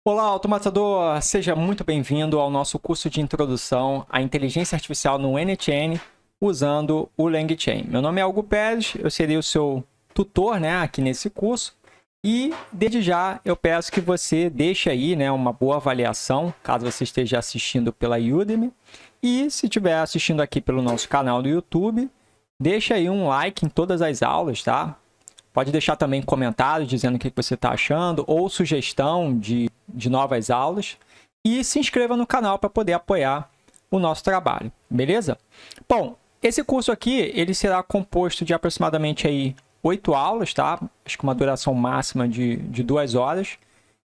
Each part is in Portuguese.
Olá, automatizador! Seja muito bem-vindo ao nosso curso de introdução à inteligência artificial no NTN usando o LangChain. Meu nome é Hugo Pérez, eu serei o seu tutor, aqui nesse curso. E, desde já, eu peço que você deixe aí, uma boa avaliação, caso você esteja assistindo pela Udemy. E, se estiver assistindo aqui pelo nosso canal do YouTube, deixa aí um like em todas as aulas, tá? Pode deixar também comentários dizendo o que você está achando ou sugestão de novas aulas. E se inscreva no canal para poder apoiar o nosso trabalho, beleza? Bom, esse curso aqui ele será composto de aproximadamente aí 8 aulas, tá? Acho que uma duração máxima de 2 horas.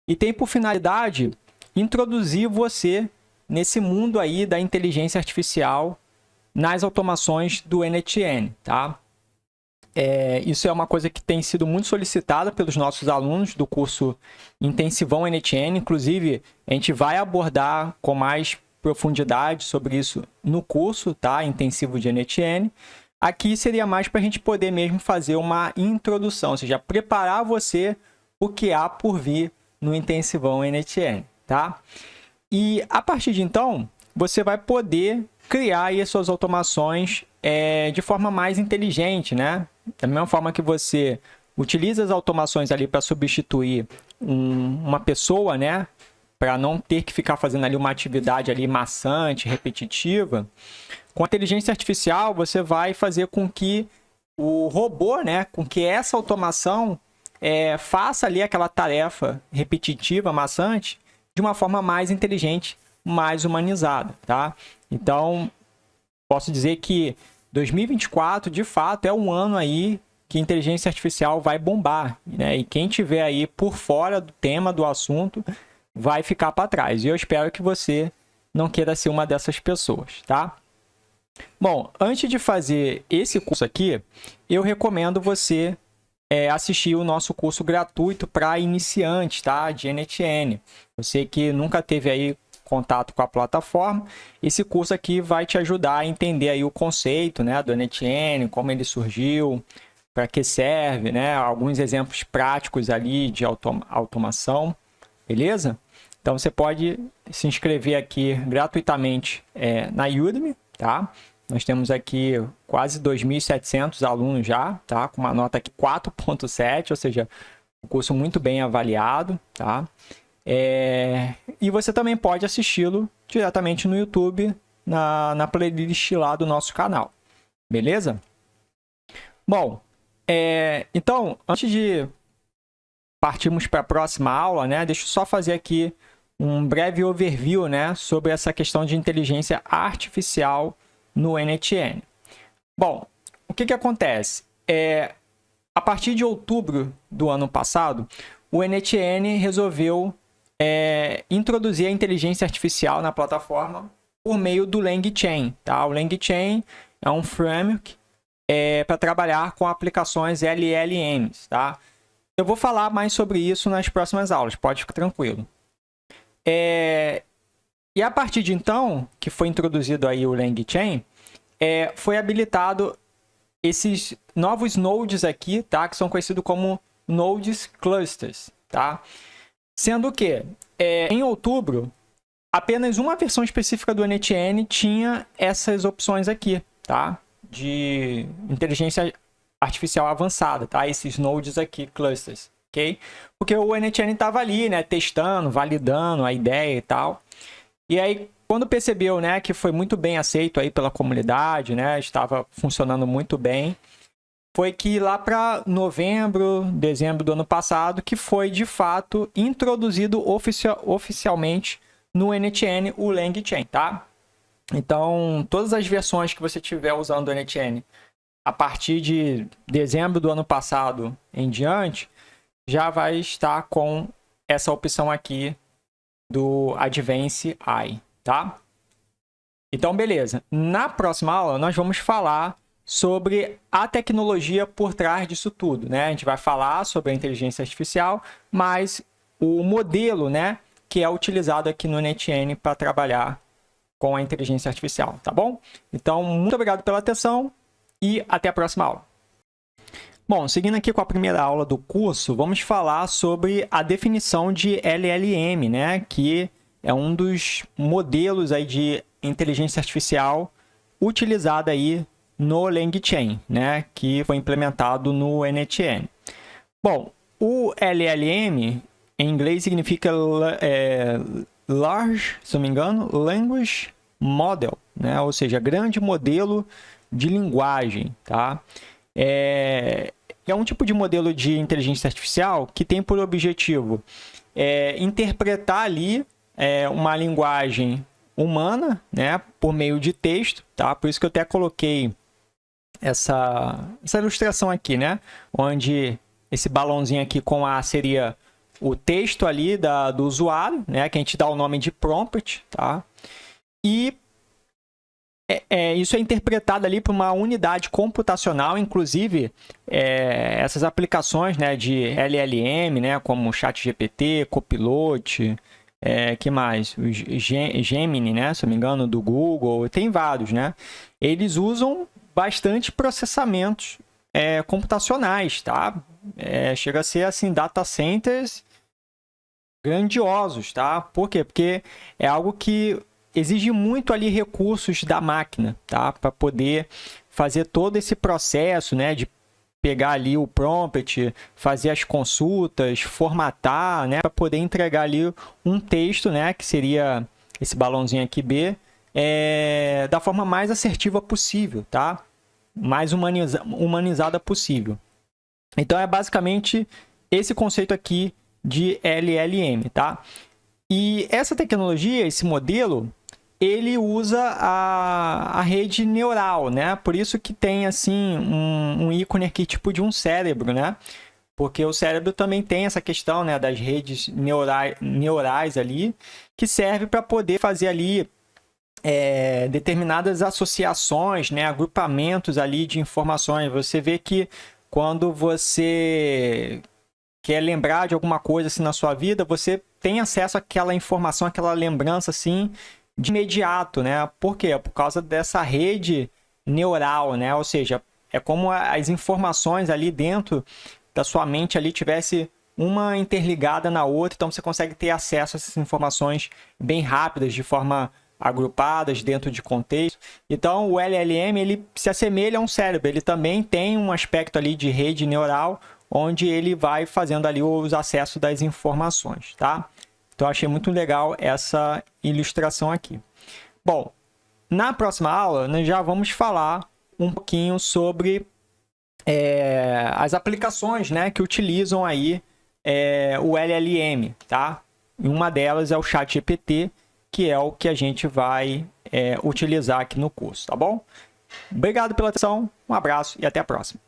E tem por finalidade introduzir você nesse mundo aí da inteligência artificial nas automações do NTN, tá? Isso é uma coisa que tem sido muito solicitada pelos nossos alunos do curso Intensivão NTN. Inclusive, a gente vai abordar com mais profundidade sobre isso no curso, tá? Intensivo de NTN. Aqui seria mais para a gente poder mesmo fazer uma introdução, ou seja, preparar você o que há por vir no Intensivão NTN, tá? E a partir de então, você vai poder criar aí as suas automações de forma mais inteligente, né? Da mesma forma que você utiliza as automações ali para substituir uma pessoa, né? Para não ter que ficar fazendo ali uma atividade ali maçante, repetitiva. Com a inteligência artificial, você vai fazer com que o robô, né? Com que essa automação faça ali aquela tarefa repetitiva, maçante, de uma forma mais inteligente, mais humanizada, tá? Então, posso dizer que 2024, de fato, é um ano aí que a inteligência artificial vai bombar, né? E quem tiver aí por fora do tema, do assunto, vai ficar para trás. E eu espero que você não queira ser uma dessas pessoas, tá? Bom, antes de fazer esse curso aqui, eu recomendo você assistir o nosso curso gratuito para iniciantes, tá? De NTN. Você que nunca teve aí contato com a plataforma, esse curso aqui vai te ajudar a entender aí o conceito, né, do NTN, como ele surgiu, para que serve, né, alguns exemplos práticos ali de automação, beleza? Então você pode se inscrever aqui gratuitamente na Udemy, tá? Nós temos aqui quase 2.700 alunos já, tá? Com uma nota aqui 4.7, ou seja, um curso muito bem avaliado, tá? E você também pode assisti-lo diretamente no YouTube, na playlist lá do nosso canal. Beleza? Bom, então, antes de partirmos para a próxima aula, né, deixa eu só fazer aqui um breve overview, né, sobre essa questão de inteligência artificial no NTN. Bom, o que acontece? A partir de outubro do ano passado, o NTN resolveu introduzir a inteligência artificial na plataforma por meio do LangChain, tá? O LangChain é um framework para trabalhar com aplicações LLMs, tá? Eu vou falar mais sobre isso nas próximas aulas, pode ficar tranquilo. E a partir de então, que foi introduzido aí o LangChain, foi habilitado esses novos nodes aqui, tá? Que são conhecidos como nodes clusters, tá? Sendo que, em outubro, apenas uma versão específica do NTN tinha essas opções aqui, tá? De inteligência artificial avançada, tá? Esses nodes aqui, clusters, ok? Porque o NTN estava ali, né? Testando, validando a ideia e tal. E aí, quando percebeu, né? Que foi muito bem aceito aí pela comunidade, né? Estava funcionando muito bem. Foi que lá para novembro, dezembro do ano passado, que foi de fato introduzido oficialmente no NTN o LangChain, tá? Então, todas as versões que você tiver usando o NTN a partir de dezembro do ano passado em diante, já vai estar com essa opção aqui do Advanced AI, tá? Então, beleza. Na próxima aula, nós vamos falar sobre a tecnologia por trás disso tudo, né? A gente vai falar sobre a inteligência artificial, mas o modelo, né, que é utilizado aqui no NTN para trabalhar com a inteligência artificial, tá bom? Então, muito obrigado pela atenção e até a próxima aula. Bom, seguindo aqui com a primeira aula do curso, vamos falar sobre a definição de LLM, né? Que é um dos modelos aí de inteligência artificial utilizada aí no LangChain, né? Que foi implementado no NTN. Bom, o LLM em inglês significa Large, se não me engano, Language Model, né? Ou seja, grande modelo de linguagem, tá? É um tipo de modelo de inteligência artificial que tem por objetivo interpretar ali uma linguagem humana, né, por meio de texto, tá? Por isso que eu até coloquei essa ilustração aqui, né, onde esse balãozinho aqui com A seria o texto ali do usuário, né, que a gente dá o nome de prompt, tá? E isso é interpretado ali por uma unidade computacional, inclusive essas aplicações, né, de LLM, né, como o ChatGPT, Copilot, que mais? O Gemini, né, se não me engano, do Google, tem vários, né? Eles usam bastante processamentos computacionais, tá? Chega a ser assim, data centers grandiosos, tá? Por quê? Porque é algo que exige muito ali recursos da máquina, tá? Para poder fazer todo esse processo, né? De pegar ali o prompt, fazer as consultas, formatar, né? Para poder entregar ali um texto, né? Que seria esse balãozinho aqui B, da forma mais assertiva possível, tá? Mais humanizada possível. Então, é basicamente esse conceito aqui de LLM, tá? E essa tecnologia, esse modelo, ele usa a rede neural, né? Por isso que tem, assim, um ícone aqui tipo de um cérebro, né? Porque o cérebro também tem essa questão, né, das redes neurais ali, que serve para poder fazer ali determinadas associações, né, agrupamentos ali de informações. Você vê que quando você quer lembrar de alguma coisa assim na sua vida, você tem acesso àquela informação, àquela lembrança assim de imediato, né? Por quê? Por causa dessa rede neural, né? Ou seja, é como as informações ali dentro da sua mente ali tivesse uma interligada na outra, então você consegue ter acesso a essas informações bem rápidas, de forma agrupadas dentro de contexto. Então, o LLM ele se assemelha a um cérebro, ele também tem um aspecto ali de rede neural, onde ele vai fazendo ali os acessos das informações, tá? Então, achei muito legal essa ilustração aqui. Bom, na próxima aula, nós já vamos falar um pouquinho sobre as aplicações, né, que utilizam aí o LLM, tá? E uma delas é o ChatGPT, que é o que a gente vai utilizar aqui no curso, tá bom? Obrigado pela atenção, um abraço e até a próxima.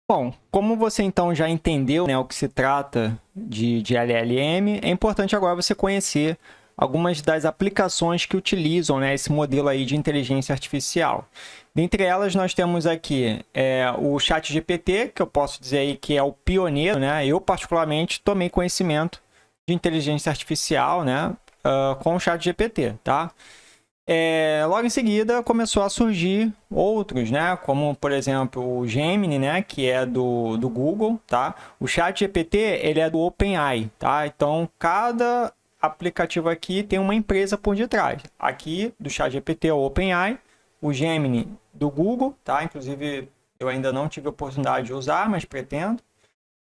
Bom, como você então já entendeu, né, o que se trata de LLM, é importante agora você conhecer algumas das aplicações que utilizam, né, esse modelo aí de inteligência artificial. Dentre elas, nós temos aqui o ChatGPT, que eu posso dizer aí que é o pioneiro, né? Eu, particularmente, tomei conhecimento de inteligência artificial, né, com o ChatGPT, tá? Logo em seguida, começou a surgir outros, né? Como, por exemplo, o Gemini, né? Que é do Google, tá? O ChatGPT, ele é do OpenAI, tá? Então, cada aplicativo aqui tem uma empresa por detrás. Aqui, do ChatGPT, é o OpenAI. O Gemini, do Google, tá? Inclusive, eu ainda não tive a oportunidade de usar, mas pretendo.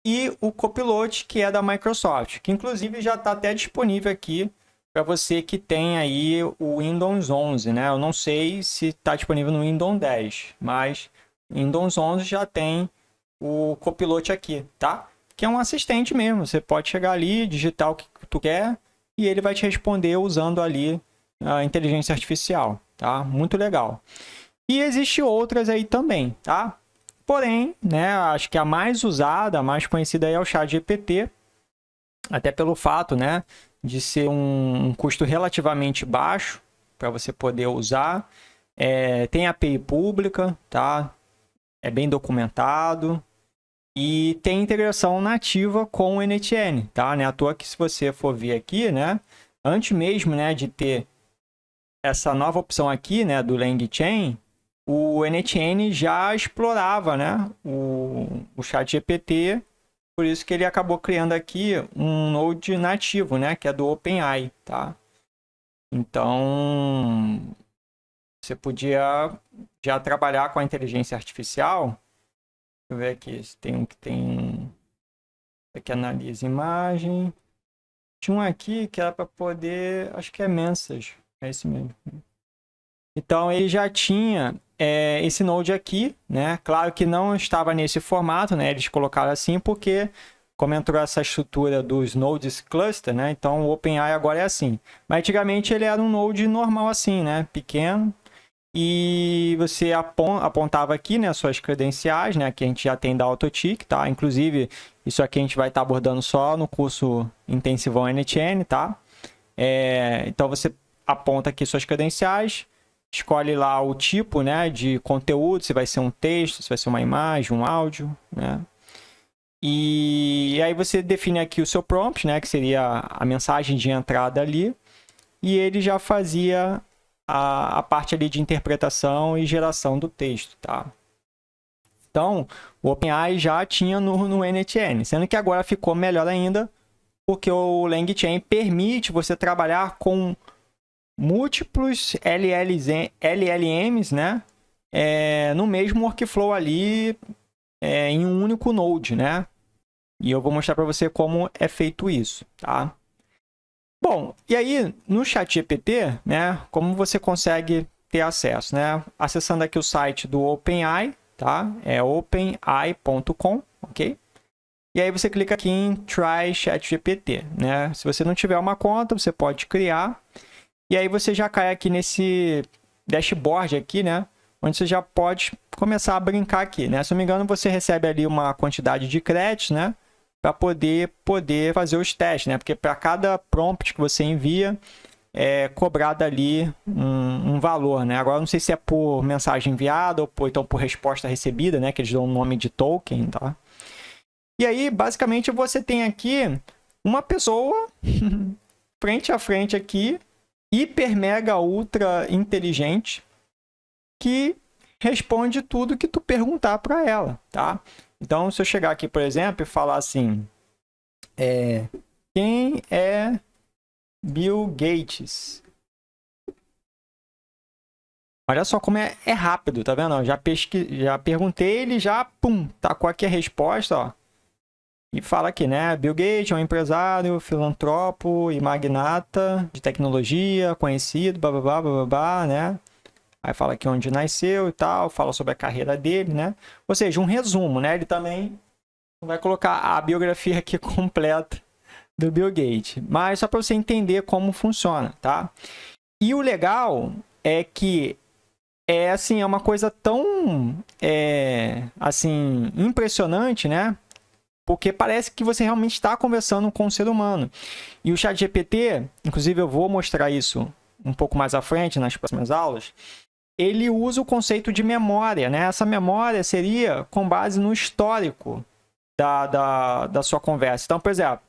E o Copilot, que é da Microsoft, que inclusive já está até disponível aqui para você que tem aí o Windows 11, né? Eu não sei se está disponível no Windows 10, mas Windows 11 já tem o Copilot aqui, tá? Que é um assistente mesmo. Você pode chegar ali, digitar o que tu quer e ele vai te responder usando ali a inteligência artificial, tá? Muito legal. E existe outras aí também, tá? Porém, né, acho que a mais usada, a mais conhecida aí é o ChatGPT, até pelo fato, né, de ser um custo relativamente baixo para você poder usar. Tem API pública, tá? É bem documentado e tem integração nativa com o NTN, tá? Não é à toa que se você for ver aqui, né, antes mesmo, né, de ter essa nova opção aqui, né, do LangChain, o NetN já explorava, né, o ChatGPT, por isso que ele acabou criando aqui um Node nativo, né, que é do OpenAI, tá? Então, você podia já trabalhar com a inteligência artificial. Deixa eu ver aqui se tem um que tem... Aqui analisa imagem. Tinha um aqui que era para poder... Acho que é Message. É esse mesmo. Então, ele já tinha esse Node aqui, né? Claro que não estava nesse formato, né? Eles colocaram assim porque, como entrou essa estrutura dos Nodes Cluster, né? Então, o OpenAI agora é assim. Mas, antigamente, ele era um Node normal assim, né? Pequeno. E você apontava aqui, né, suas credenciais, né, que a gente já tem da Autotick, tá? Inclusive, isso aqui a gente vai estar abordando só no curso intensivão NTN, tá? Então, você aponta aqui suas credenciais, escolhe lá o tipo, né, de conteúdo, se vai ser um texto, se vai ser uma imagem, um áudio, né? E aí você define aqui o seu prompt, né, que seria a mensagem de entrada ali, e ele já fazia a parte ali de interpretação e geração do texto, tá? Então, o OpenAI já tinha no NTN, sendo que agora ficou melhor ainda, porque o LangChain permite você trabalhar com múltiplos LLMs, né? No mesmo workflow ali, em um único node, né? E eu vou mostrar para você como é feito isso, tá? Bom, e aí no ChatGPT, né, como você consegue ter acesso, né? Acessando aqui o site do OpenAI, tá? É openai.com, ok? E aí você clica aqui em Try ChatGPT, né? Se você não tiver uma conta, você pode criar. E aí você já cai aqui nesse dashboard aqui, né? Onde você já pode começar a brincar aqui, né? Se não me engano, você recebe ali uma quantidade de créditos, né? Para poder fazer os testes, né? Porque para cada prompt que você envia, é cobrado ali um valor, né? Agora, não sei se é por mensagem enviada ou então por resposta recebida, né? Que eles dão o nome de token, tá? E aí, basicamente, você tem aqui uma pessoa frente a frente aqui, hiper, mega, ultra inteligente, que responde tudo que tu perguntar para ela, tá? Então, se eu chegar aqui, por exemplo, e falar assim, quem é Bill Gates? Olha só como é rápido, tá vendo? Já perguntei, ele já, pum, tacou aqui a resposta, ó. E fala aqui, né? Bill Gates é um empresário, filantropo e magnata de tecnologia, conhecido, bababá, bababá, né? Aí fala aqui onde nasceu e tal, fala sobre a carreira dele, né? Ou seja, um resumo, né? Ele também vai colocar a biografia aqui completa do Bill Gates, mas só para você entender como funciona, tá? E o legal é que assim, é uma coisa tão assim, impressionante, né? Porque parece que você realmente está conversando com um ser humano. E o ChatGPT, inclusive eu vou mostrar isso um pouco mais à frente, nas próximas aulas, ele usa o conceito de memória, né? Essa memória seria com base no histórico da sua conversa. Então, por exemplo,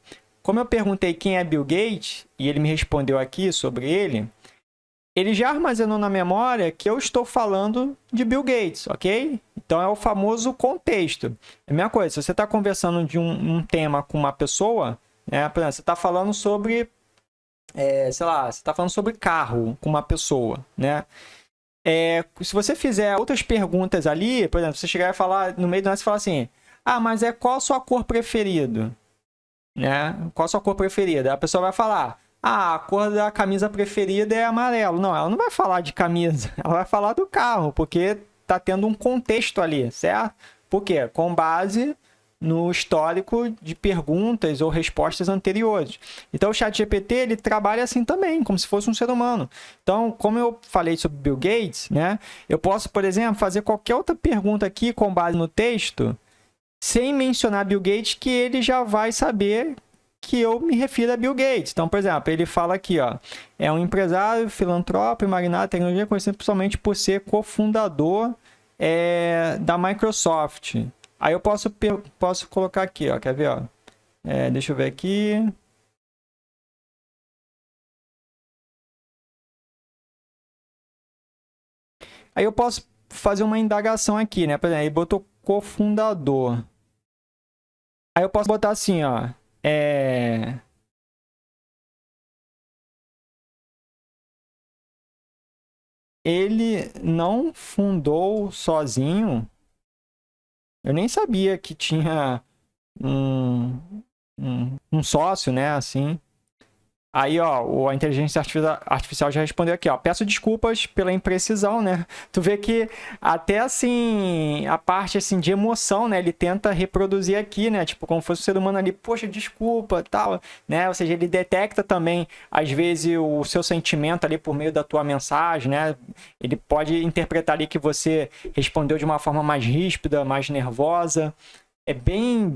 como eu perguntei quem é Bill Gates, e ele me respondeu aqui sobre ele já armazenou na memória que eu estou falando de Bill Gates, ok? Então, é o famoso contexto. É a mesma coisa, se você está conversando de um tema com uma pessoa, né? Por exemplo, você está falando sobre, sei lá, você está falando sobre carro com uma pessoa, né? Se você fizer outras perguntas ali, por exemplo, você chegar e falar, no meio do nada, você fala assim, mas qual a sua cor preferida? Né? Qual a sua cor preferida? A pessoa vai falar, a cor da camisa preferida é amarelo. Não, ela não vai falar de camisa, ela vai falar do carro, porque tá tendo um contexto ali, certo? Por quê? Com base no histórico de perguntas ou respostas anteriores. Então, o ChatGPT, ele trabalha assim também, como se fosse um ser humano. Então, como eu falei sobre Bill Gates, né? Eu posso, por exemplo, fazer qualquer outra pergunta aqui com base no texto, sem mencionar Bill Gates, que ele já vai saber que eu me refiro a Bill Gates. Então, por exemplo, ele fala aqui, ó, é um empresário, filantropo e magnata de tecnologia, conhecido principalmente por ser cofundador da Microsoft. Aí eu posso colocar aqui, ó, quer ver, ó? Deixa eu ver aqui. Aí eu posso fazer uma indagação aqui, né? Por exemplo, ele botou cofundador. Aí eu posso botar assim, ó. Ele não fundou sozinho. Eu nem sabia que tinha um sócio, né? Assim. Aí, ó, a inteligência artificial já respondeu aqui, ó. Peço desculpas pela imprecisão, né? Tu vê que até, assim, a parte, assim, de emoção, né? Ele tenta reproduzir aqui, né? Tipo, como fosse o ser humano ali, poxa, desculpa, tal, né? Ou seja, ele detecta também, às vezes, o seu sentimento ali por meio da tua mensagem, né? Ele pode interpretar ali que você respondeu de uma forma mais ríspida, mais nervosa. É bem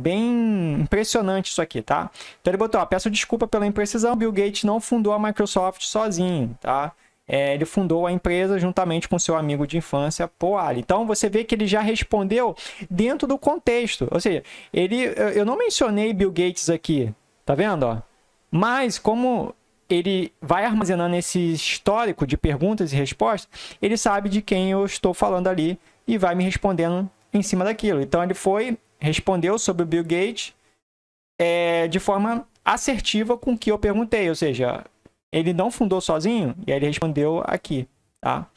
impressionante isso aqui, tá? Então ele botou, ó, peço desculpa pela imprecisão, Bill Gates não fundou a Microsoft sozinho, tá? Ele fundou a empresa juntamente com seu amigo de infância, Paul Allen. Então você vê que ele já respondeu dentro do contexto. Ou seja, eu não mencionei Bill Gates aqui, tá vendo? Ó? Mas como ele vai armazenando esse histórico de perguntas e respostas, ele sabe de quem eu estou falando ali e vai me respondendo em cima daquilo. Então ele respondeu sobre o Bill Gates de forma assertiva com o que eu perguntei, ou seja, ele não fundou sozinho, e aí ele respondeu aqui, tá?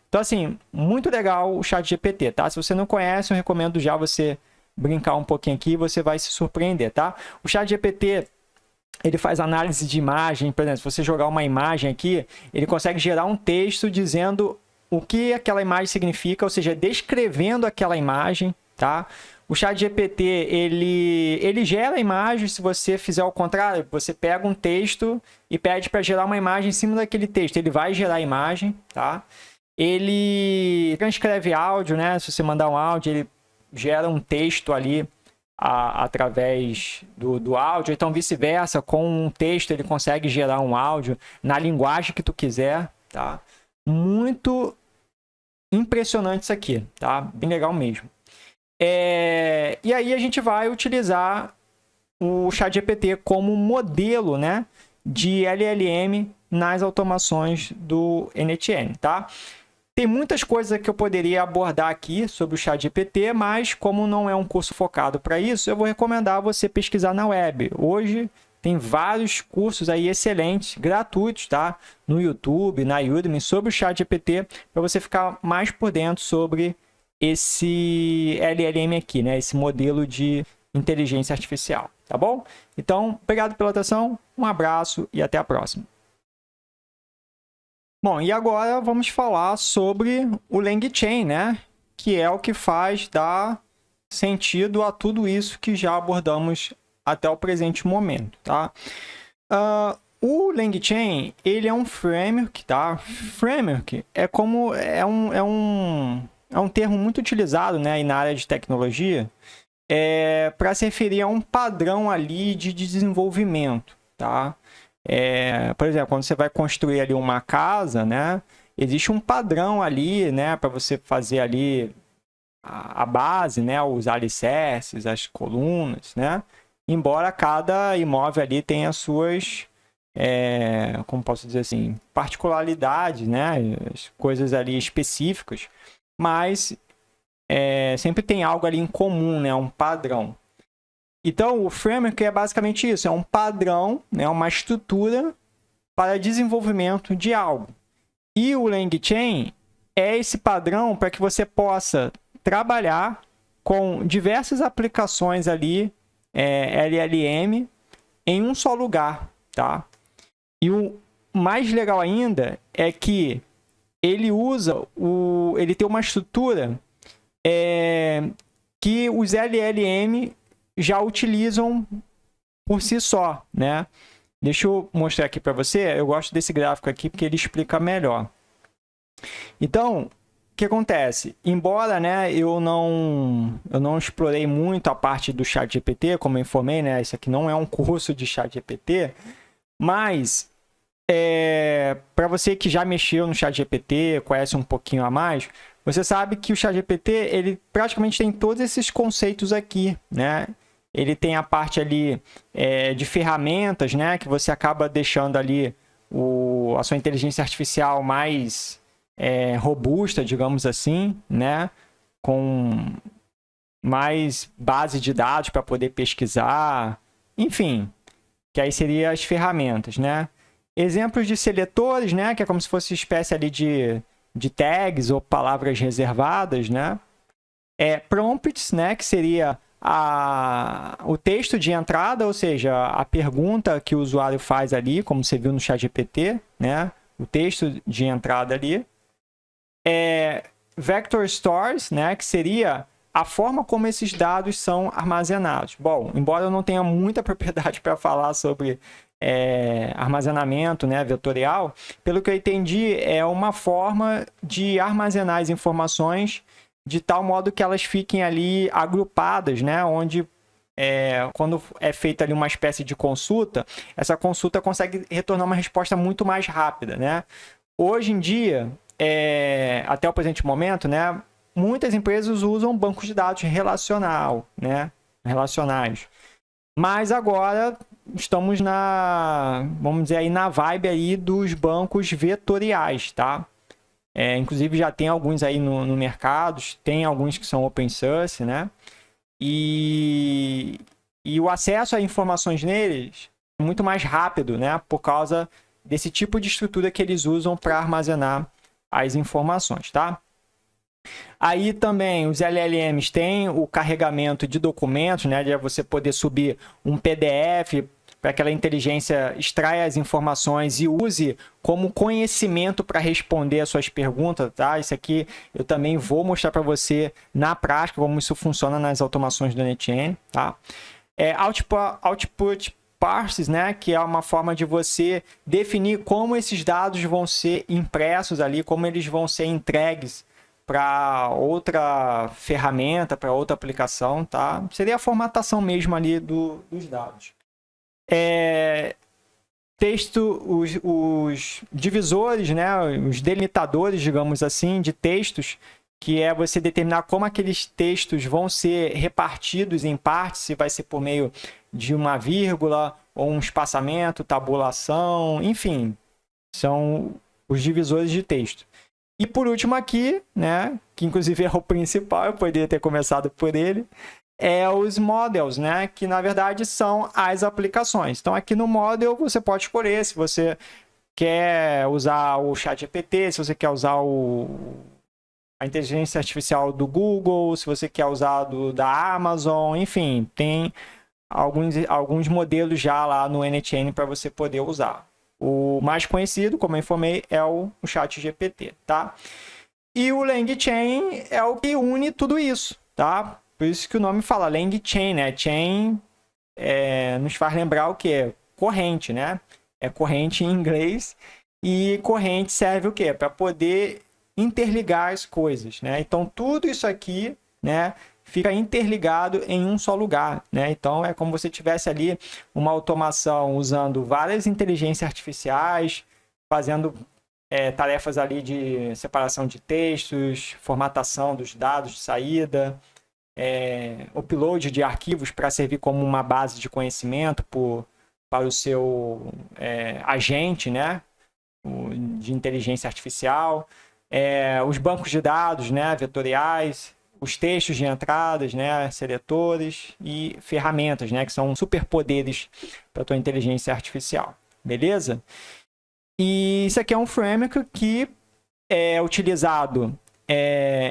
Então, assim, muito legal o ChatGPT, tá? Se você não conhece, eu recomendo já você brincar um pouquinho aqui, você vai se surpreender, tá? O ChatGPT, ele faz análise de imagem, por exemplo, se você jogar uma imagem aqui, ele consegue gerar um texto dizendo o que aquela imagem significa, ou seja, descrevendo aquela imagem, tá? O ChatGPT, ele gera a imagem, se você fizer o contrário, você pega um texto e pede para gerar uma imagem em cima daquele texto, ele vai gerar a imagem, tá? Ele transcreve áudio, né? Se você mandar um áudio, ele gera um texto ali através do áudio, então vice-versa, com um texto ele consegue gerar um áudio na linguagem que tu quiser, tá? Muito impressionante isso aqui, tá? Bem legal mesmo. E aí a gente vai utilizar o ChatGPT como modelo, né, de LLM nas automações do NTN, tá? Tem muitas coisas que eu poderia abordar aqui sobre o ChatGPT, mas como não é um curso focado para isso, eu vou recomendar você pesquisar na web. Hoje tem vários cursos aí excelentes, gratuitos, tá? No YouTube, na Udemy, sobre o ChatGPT, para você ficar mais por dentro sobre esse LLM aqui, né? Esse modelo de inteligência artificial, tá bom? Então, obrigado pela atenção, um abraço e até a próxima. Bom, e agora vamos falar sobre o LangChain, né? Que é o que faz dar sentido a tudo isso que já abordamos até o presente momento, tá? O LangChain, ele é um framework, tá? Framework é um termo muito utilizado, né, na área de tecnologia para se referir a um padrão ali de desenvolvimento, tá? Por exemplo, quando você vai construir ali uma casa, né, existe um padrão ali, né, para você fazer ali a base, né, os alicerces, as colunas, né? Embora cada imóvel ali tenha suas, como posso dizer assim, particularidades, né, as coisas ali específicas, mas sempre tem algo ali em comum, né, um padrão. Então, o framework é basicamente isso, é um padrão, né, uma estrutura para desenvolvimento de algo. E o LangChain é esse padrão para que você possa trabalhar com diversas aplicações ali, LLM, em um só lugar, tá? E o mais legal ainda é que ele ele tem uma estrutura que os LLM já utilizam por si só, né? Deixa eu mostrar aqui para você. Eu gosto desse gráfico aqui porque ele explica melhor. Então, o que acontece? Embora, né, eu não explorei muito a parte do ChatGPT, como eu informei, né? Isso aqui não é um curso de ChatGPT, mas para você que já mexeu no ChatGPT, conhece um pouquinho a mais, você sabe que o ChatGPT, ele praticamente tem todos esses conceitos aqui, né? Ele tem a parte ali de ferramentas, né? Que você acaba deixando ali a sua inteligência artificial mais robusta, digamos assim, né? Com mais base de dados para poder pesquisar, enfim, que aí seriam as ferramentas, né? Exemplos de seletores, né? Que é como se fosse uma espécie ali de tags ou palavras reservadas, né? Prompts, né? Que seria o texto de entrada, ou seja, a pergunta que o usuário faz ali, como você viu no ChatGPT, né? O texto de entrada ali. Vector stores, né? Que seria a forma como esses dados são armazenados. Bom, embora eu não tenha muita propriedade para falar sobre armazenamento, né, vetorial, pelo que eu entendi, é uma forma de armazenar as informações de tal modo que elas fiquem ali agrupadas, né, onde quando é feita ali uma espécie de consulta, essa consulta consegue retornar uma resposta muito mais rápida, né? Hoje em dia, até o presente momento, né, muitas empresas usam bancos de dados relacionais. Mas agora estamos vamos dizer aí, na vibe aí dos bancos vetoriais, tá? Inclusive já tem alguns aí no mercado, tem alguns que são open source, né? E o acesso a informações neles é muito mais rápido, né? Por causa desse tipo de estrutura que eles usam para armazenar as informações, tá? Aí também os LLMs têm o carregamento de documentos, né? De você poder subir um PDF para que aquela inteligência extraia as informações e use como conhecimento para responder as suas perguntas, tá? Isso aqui eu também vou mostrar para você na prática como isso funciona nas automações do NetN, tá? Output parses, né? Que é uma forma de você definir como esses dados vão ser impressos ali, como eles vão ser entregues para outra ferramenta, para outra aplicação, tá? Seria a formatação mesmo ali dos dados. Texto, os divisores, né? Os delimitadores, digamos assim, de textos, que é você determinar como aqueles textos vão ser repartidos em partes, se vai ser por meio de uma vírgula ou um espaçamento, tabulação, enfim, são os divisores de texto. E por último aqui, né, que inclusive é o principal, eu poderia ter começado por ele, os models, né, que na verdade são as aplicações. Então aqui no model você pode escolher se você quer usar o ChatGPT, se você quer usar a inteligência artificial do Google, se você quer usar da Amazon, enfim, tem alguns modelos já lá no NetN para você poder usar. O mais conhecido, como eu informei, é o ChatGPT, tá? E o LangChain é o que une tudo isso, tá? Por isso que o nome fala LangChain, né? Chain nos faz lembrar o quê? Corrente, né? É corrente em inglês. E corrente serve o quê? Para poder interligar as coisas, né? Então, tudo isso aqui, né, fica interligado em um só lugar, né? Então, é como se tivesse ali uma automação usando várias inteligências artificiais, fazendo tarefas ali de separação de textos, formatação dos dados de saída, upload de arquivos para servir como uma base de conhecimento para o seu agente, né? De inteligência artificial, os bancos de dados, né? Vetoriais, os textos de entradas, né, seletores e ferramentas, né, que são superpoderes para a tua inteligência artificial, beleza? E isso aqui é um framework que é utilizado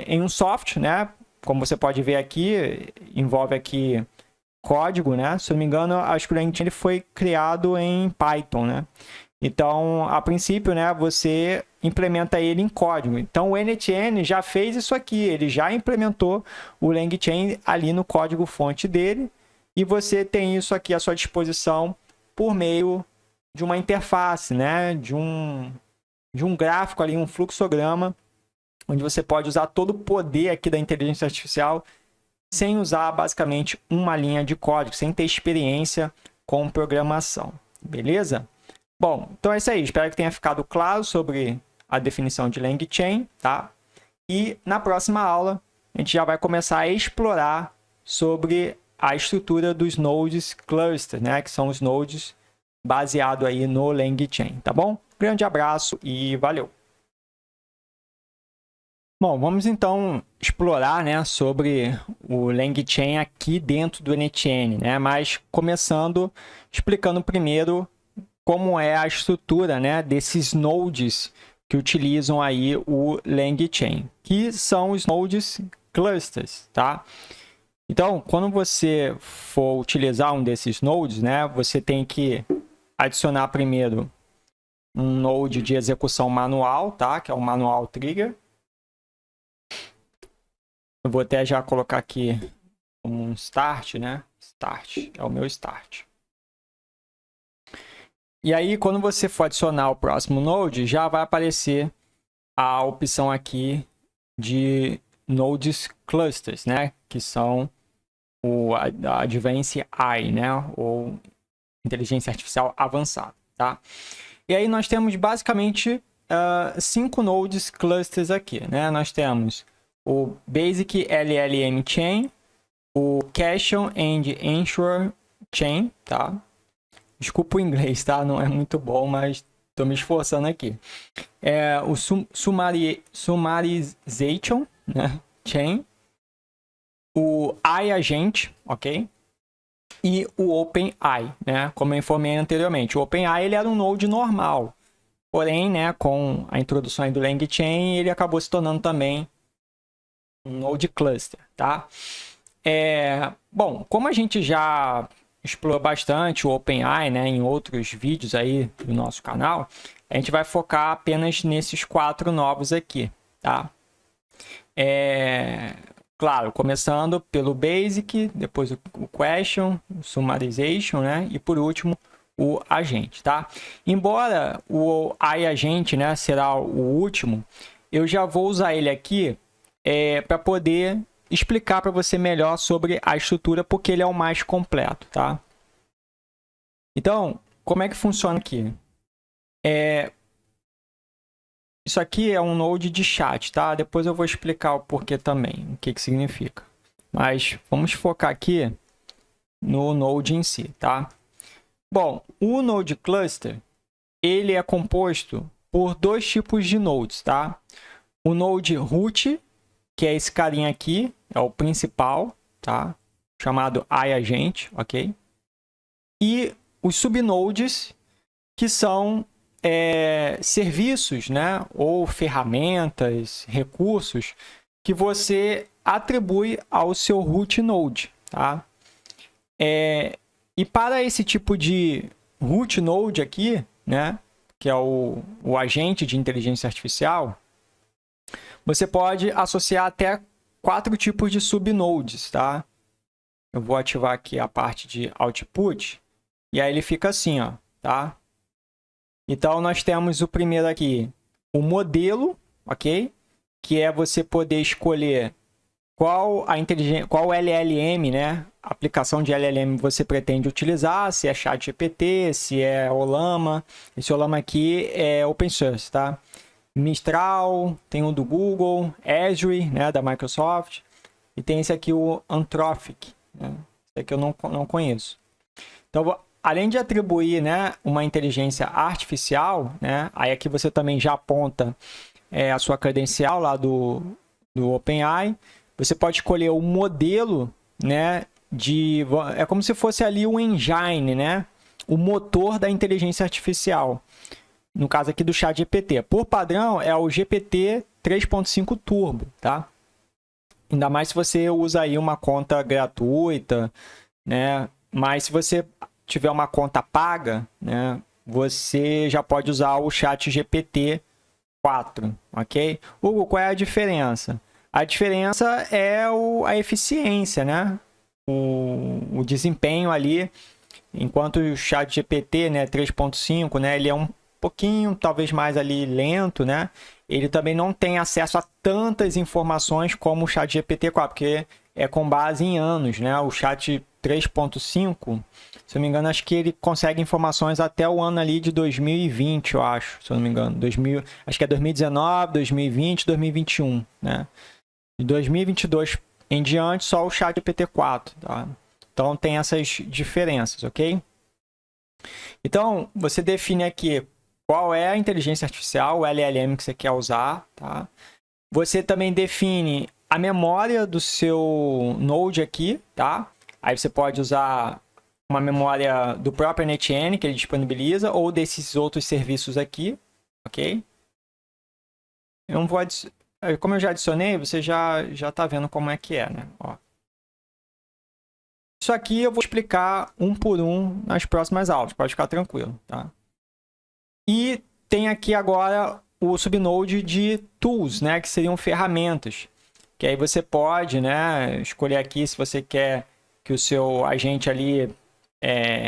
em um software, né, como você pode ver aqui, envolve aqui código, né, se eu não me engano, acho que o LangChain foi criado em Python, né. Então, a princípio, né, você implementa ele em código. Então, o NetN já fez isso aqui, ele já implementou o LangChain ali no código-fonte dele, e você tem isso aqui à sua disposição por meio de uma interface, né, de um gráfico ali, um fluxograma, onde você pode usar todo o poder aqui da inteligência artificial sem usar, basicamente, uma linha de código, sem ter experiência com programação, beleza? Bom, então é isso aí. Espero que tenha ficado claro sobre a definição de LangChain, tá? E na próxima aula, a gente já vai começar a explorar sobre a estrutura dos nodes cluster, né? Que são os nodes baseados aí no LangChain, tá bom? Grande abraço e valeu! Bom, vamos então explorar, né, sobre o LangChain aqui dentro do NetN, né? Mas começando explicando primeiro como é a estrutura, né, desses nodes que utilizam aí o LangChain, que são os nodes clusters, tá? Então, quando você for utilizar um desses nodes, né, você tem que adicionar primeiro um node de execução manual, tá? Que é o manual trigger. Eu vou até já colocar aqui um start, né? Start, é o meu start. E aí, quando você for adicionar o próximo node, já vai aparecer a opção aqui de nodes clusters, né? Que são o Advanced AI, né? Ou inteligência artificial avançada, tá? E aí nós temos basicamente 5 nodes clusters aqui, né? Nós temos o Basic LLM Chain, o Cachon and Ensure Chain, tá? Desculpa o inglês, tá? Não é muito bom, mas estou me esforçando aqui. O Summarization, né? Chain, o iAgent, ok? E o OpenAI, né? Como eu informei anteriormente. O OpenAI ele era um node normal, porém, né, com a introdução do LangChain, ele acabou se tornando também um node cluster, tá? Bom, como a gente já explorou bastante o OpenAI, né, em outros vídeos aí do nosso canal, a gente vai focar apenas nesses 4 novos aqui, tá? Claro, começando pelo Basic, depois o Question, o Summarization, né? E por último, o Agente, tá? Embora o iAgent, né, será o último, eu já vou usar ele aqui para poder explicar para você melhor sobre a estrutura, porque ele é o mais completo, tá? Então, como é que funciona aqui? Isso aqui é um node de chat, tá? Depois eu vou explicar o porquê também, o que significa. Mas vamos focar aqui no node em si, tá? Bom, o node cluster, ele é composto por 2 tipos de nodes, tá? O node root, que é esse carinha aqui, é o principal, tá? Chamado iAgent, ok? E os subnodes, que são serviços, né, ou ferramentas, recursos que você atribui ao seu root node, tá? E para esse tipo de root node aqui, né, que é o agente de inteligência artificial, você pode associar até 4 tipos de subnodes, tá? Eu vou ativar aqui a parte de output e aí ele fica assim, ó, tá? Então, nós temos o primeiro aqui, o modelo, ok? Que é você poder escolher qual LLM, né? Aplicação de LLM você pretende utilizar, se é ChatGPT, se é Ollama. Esse Ollama aqui é open source, tá? Mistral, tem o do Google, Azure, né? Da Microsoft. E tem esse aqui, o Anthropic, né? Esse aqui eu não conheço. Então, além de atribuir, né, uma inteligência artificial, né, aí aqui você também já aponta a sua credencial lá do OpenAI. Você pode escolher o modelo, né, é como se fosse ali o engine, né, o motor da inteligência artificial. No caso aqui do ChatGPT. Por padrão, é o GPT 3.5 Turbo, tá? Ainda mais se você usa aí uma conta gratuita, né? Mas se você tiver uma conta paga, né, você já pode usar o ChatGPT 4, ok? Hugo, qual é a diferença? A diferença é a eficiência, né? O desempenho ali, enquanto o ChatGPT, né, 3.5, né, ele é um pouquinho, talvez mais ali lento, né? Ele também não tem acesso a tantas informações como o ChatGPT 4, porque é com base em anos, né? O Chat 3.5, se eu não me engano, acho que ele consegue informações até o ano ali de 2020, eu acho, se eu não me engano. Acho que é 2019, 2020, 2021, né? De 2022 em diante, só o ChatGPT 4, tá? Então, tem essas diferenças, ok? Então, você define aqui qual é a inteligência artificial, o LLM que você quer usar, tá? Você também define a memória do seu Node aqui, tá? Aí você pode usar uma memória do próprio NetN que ele disponibiliza ou desses outros serviços aqui, ok? Eu não vou como eu já adicionei, você já está vendo como é que é, né? Ó. Isso aqui eu vou explicar um por um nas próximas aulas, pode ficar tranquilo, tá? E tem aqui agora o subnode de tools, né, que seriam ferramentas, que aí você pode, né, escolher aqui se você quer que o seu agente ali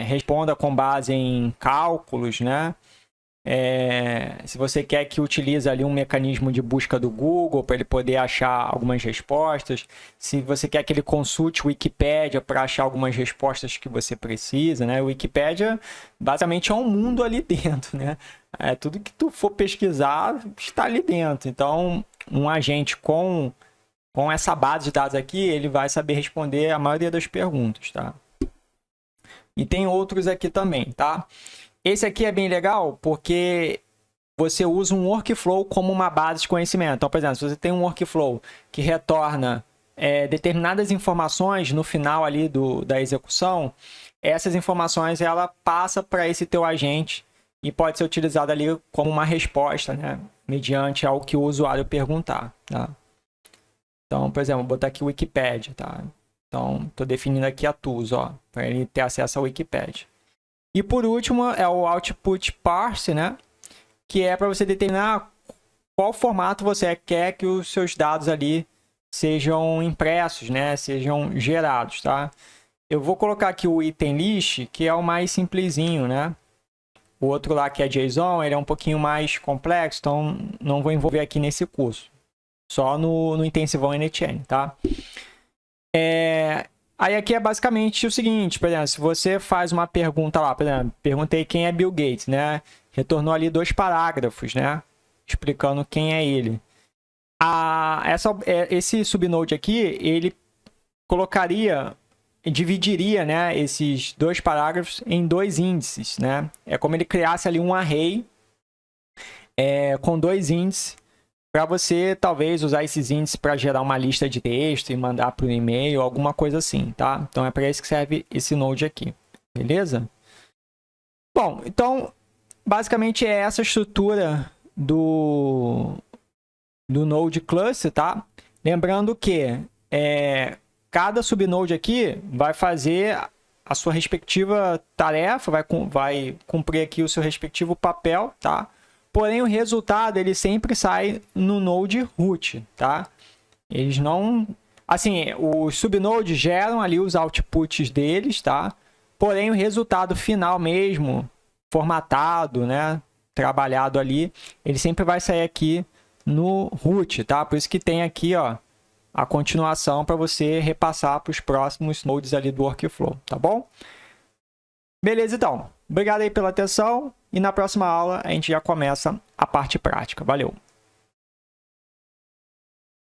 responda com base em cálculos, né? Se você quer que utilize ali um mecanismo de busca do Google para ele poder achar algumas respostas, se você quer que ele consulte o Wikipedia para achar algumas respostas que você precisa, né? O Wikipedia basicamente é um mundo ali dentro, né? Tudo que tu for pesquisar está ali dentro. Então, um agente com essa base de dados aqui, ele vai saber responder a maioria das perguntas, tá? E tem outros aqui também, tá? Esse aqui é bem legal porque você usa um workflow como uma base de conhecimento. Então, por exemplo, se você tem um workflow que retorna determinadas informações no final ali da execução, essas informações ela passa para esse teu agente e pode ser utilizada ali como uma resposta, né? Mediante ao que o usuário perguntar, tá? Então, por exemplo, vou botar aqui o Wikipedia, tá? Então, estou definindo aqui a tools, ó, para ele ter acesso ao Wikipedia. E por último é o output parse, né? Que é para você determinar qual formato você quer que os seus dados ali sejam impressos, né? Sejam gerados, tá? Eu vou colocar aqui o item list, que é o mais simplesinho, né? O outro lá que é JSON, ele é um pouquinho mais complexo, então não vou envolver aqui nesse curso. Só no intensivão NetN, tá? Aí aqui é basicamente o seguinte, por exemplo, se você faz uma pergunta lá, por exemplo, perguntei quem é Bill Gates, né? Retornou ali 2 parágrafos, né? Explicando quem é ele. Esse subnode aqui, ele dividiria, né, esses 2 parágrafos em 2 índices, né? É como ele criasse ali um array com 2 índices, para você talvez usar esses índices para gerar uma lista de texto e mandar para o e-mail, alguma coisa assim, tá? Então é para isso que serve esse node aqui, beleza? Bom, então basicamente é essa estrutura do node cluster, tá? Lembrando que cada subnode aqui vai fazer a sua respectiva tarefa, vai cumprir aqui o seu respectivo papel, tá? Porém, o resultado ele sempre sai no node root, tá? Eles não... Assim, os subnodes geram ali os outputs deles, tá? Porém, o resultado final mesmo, formatado, né? Trabalhado ali, ele sempre vai sair aqui no root, tá? Por isso que tem aqui, ó, a continuação para você repassar para os próximos nodes ali do workflow, tá bom? Beleza, então. Obrigado aí pela atenção. E na próxima aula a gente já começa a parte prática. Valeu!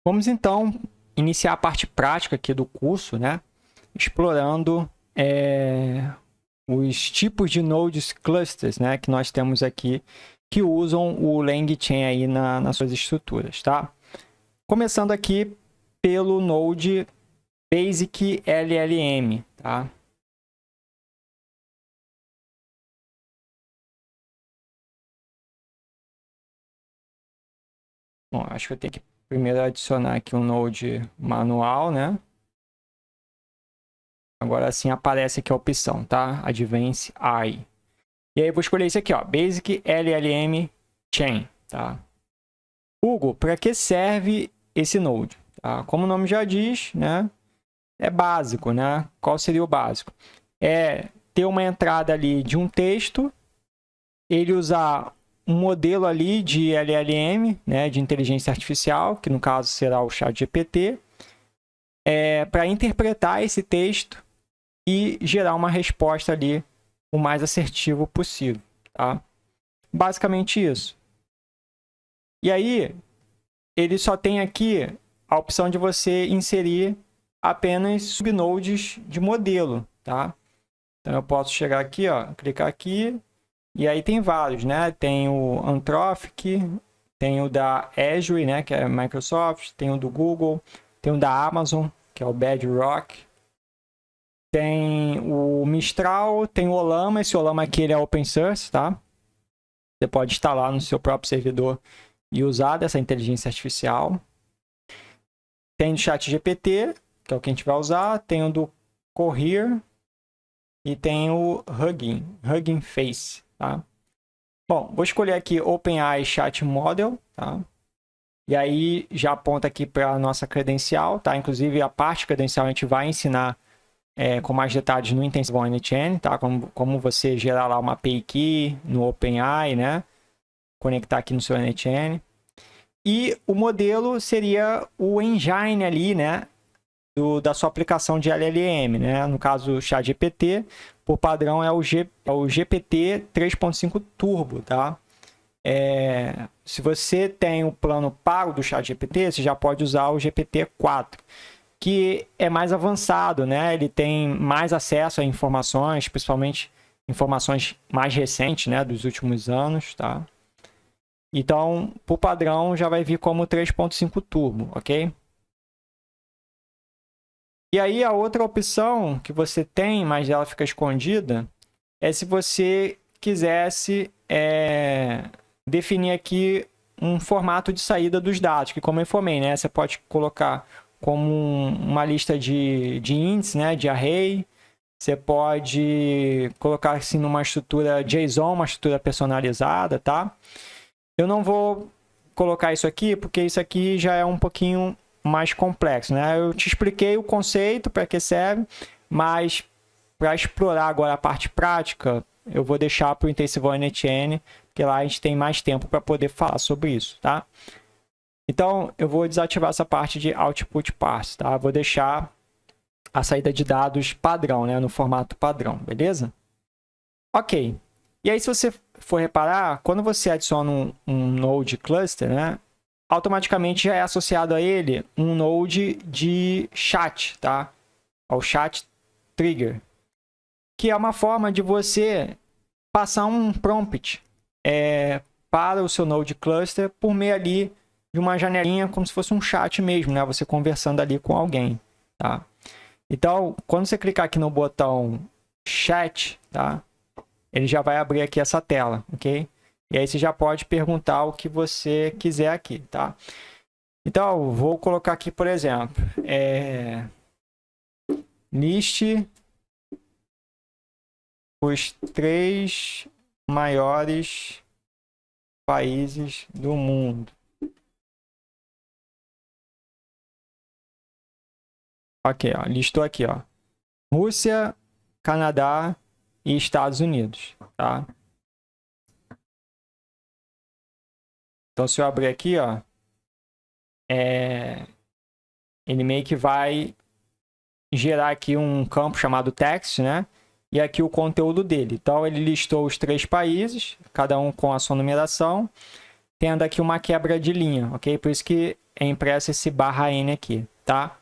Vamos então iniciar a parte prática aqui do curso, né? Explorando os tipos de nodes clusters, né? Que nós temos aqui que usam o LangChain aí nas suas estruturas, tá? Começando aqui pelo node Basic LLM, tá? Bom, acho que eu tenho que primeiro adicionar aqui um node manual, né? Agora sim aparece aqui a opção, tá? Advanced AI. E aí eu vou escolher esse aqui, ó, Basic LLM Chain, tá? Hugo, para que serve esse node? Tá? Como o nome já diz, né? É básico, né? Qual seria o básico? É ter uma entrada ali de um texto, ele usar um modelo ali de LLM, né, de inteligência artificial, que no caso será o ChatGPT, para interpretar esse texto e gerar uma resposta ali o mais assertivo possível, tá? Basicamente isso. E aí, ele só tem aqui a opção de você inserir apenas subnodes de modelo, tá? Então, eu posso chegar aqui, ó, clicar aqui, e aí tem vários, né? Tem o Anthropic, tem o da Azure, né, que é Microsoft, tem o do Google, tem o da Amazon, que é o Bedrock, tem o Mistral, tem o Ollama. Esse Ollama aqui ele é open source, tá? Você pode instalar no seu próprio servidor e usar dessa inteligência artificial. Tem o ChatGPT, que é o que a gente vai usar, tem o do Cohere e tem o Hugging Face, tá? Bom, vou escolher aqui OpenAI Chat Model, tá? E aí já aponta aqui para a nossa credencial, tá? Inclusive a parte credencial a gente vai ensinar com mais detalhes no Intensivão NTN, tá? Como você gerar lá uma API Key no OpenAI, né? Conectar aqui no seu NTN. E o modelo seria o engine ali, né? Da sua aplicação de LLM, né? No caso, o ChatGPT, por padrão, é o GPT 3.5 Turbo, tá? Se você tem o plano pago do ChatGPT, você já pode usar o GPT-4, que é mais avançado, né? Ele tem mais acesso a informações, principalmente informações mais recentes, né? Dos últimos anos, tá? Então, por padrão, já vai vir como 3.5 Turbo, ok? E aí, a outra opção que você tem, mas ela fica escondida, é se você quisesse definir aqui um formato de saída dos dados, que como eu informei, né? Você pode colocar como uma lista de índices, né? De array. Você pode colocar assim numa estrutura JSON, uma estrutura personalizada, tá? Eu não vou colocar isso aqui, porque isso aqui já é um pouquinho mais complexo, né? Eu te expliquei o conceito, para que serve, mas para explorar agora a parte prática, eu vou deixar para o Intensivão NTN, porque lá a gente tem mais tempo para poder falar sobre isso, tá? Então, eu vou desativar essa parte de Output Parse, tá? Vou deixar a saída de dados padrão, né? No formato padrão, beleza? Ok. E aí, se você for reparar, quando você adiciona um Node Cluster, né? Automaticamente já é associado a ele um Node de chat, tá? Ao Chat Trigger, que é uma forma de você passar um prompt para o seu Node Cluster por meio ali de uma janelinha, como se fosse um chat mesmo, né? Você conversando ali com alguém, tá? Então, quando você clicar aqui no botão Chat, tá? Ele já vai abrir aqui essa tela, ok? E aí você já pode perguntar o que você quiser aqui, tá? Então, vou colocar aqui, por exemplo, liste os 3 maiores países do mundo. Ok, ó, listou aqui, ó. Rússia, Canadá e Estados Unidos, tá? Então, se eu abrir aqui, ó, ele meio que vai gerar aqui um campo chamado text, né? E aqui o conteúdo dele. Então, ele listou os 3 países, cada um com a sua numeração, tendo aqui uma quebra de linha, ok? Por isso que é impresso esse /n aqui, tá?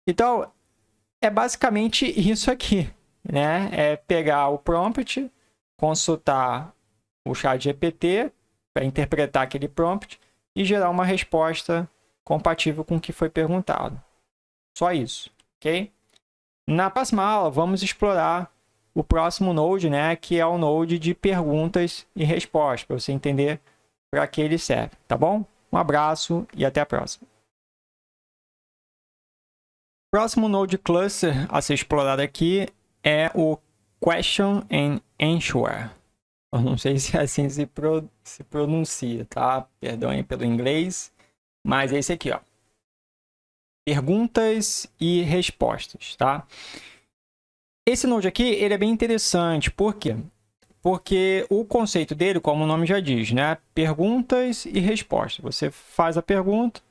Então, é basicamente isso aqui, né? É pegar o prompt, consultar o ChatGPT para interpretar aquele prompt e gerar uma resposta compatível com o que foi perguntado. Só isso, ok? Na próxima aula, vamos explorar o próximo Node, né? Que é o Node de perguntas e respostas, para você entender para que ele serve, tá bom? Um abraço e até a próxima. O próximo Node Cluster a ser explorado aqui é o Question and Answer. Eu não sei se assim se pronuncia, tá? Perdão aí pelo inglês, mas é esse aqui, ó. Perguntas e respostas, tá? Esse Node aqui, ele é bem interessante, por quê? Porque o conceito dele, como o nome já diz, né? Perguntas e respostas. Você faz a pergunta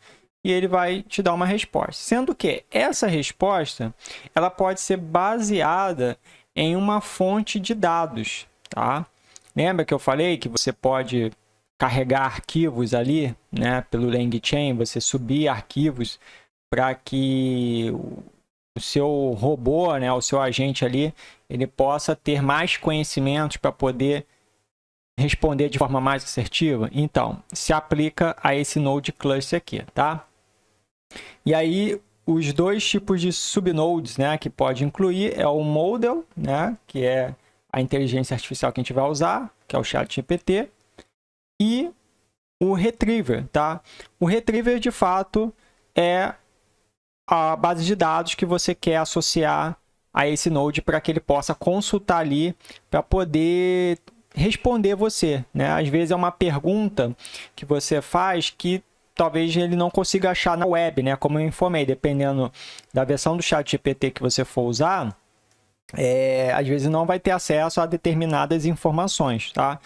e ele vai te dar uma resposta. Sendo que essa resposta, ela pode ser baseada em uma fonte de dados, tá? Lembra que eu falei que você pode carregar arquivos ali, né? Pelo LangChain, você subir arquivos para que o seu robô, né? O seu agente ali, ele possa ter mais conhecimentos para poder responder de forma mais assertiva? Então, se aplica a esse Node Cluster aqui, tá? E aí, os dois tipos de subnodes, né, que pode incluir é o Model, né, que é a inteligência artificial que a gente vai usar, que é o ChatGPT, e o Retriever, tá? O Retriever, de fato, é a base de dados que você quer associar a esse Node para que ele possa consultar ali para poder responder você, né? Às vezes é uma pergunta que você faz que talvez ele não consiga achar na web, né? Como eu informei, dependendo da versão do ChatGPT que você for usar, às vezes não vai ter acesso a determinadas informações, tá?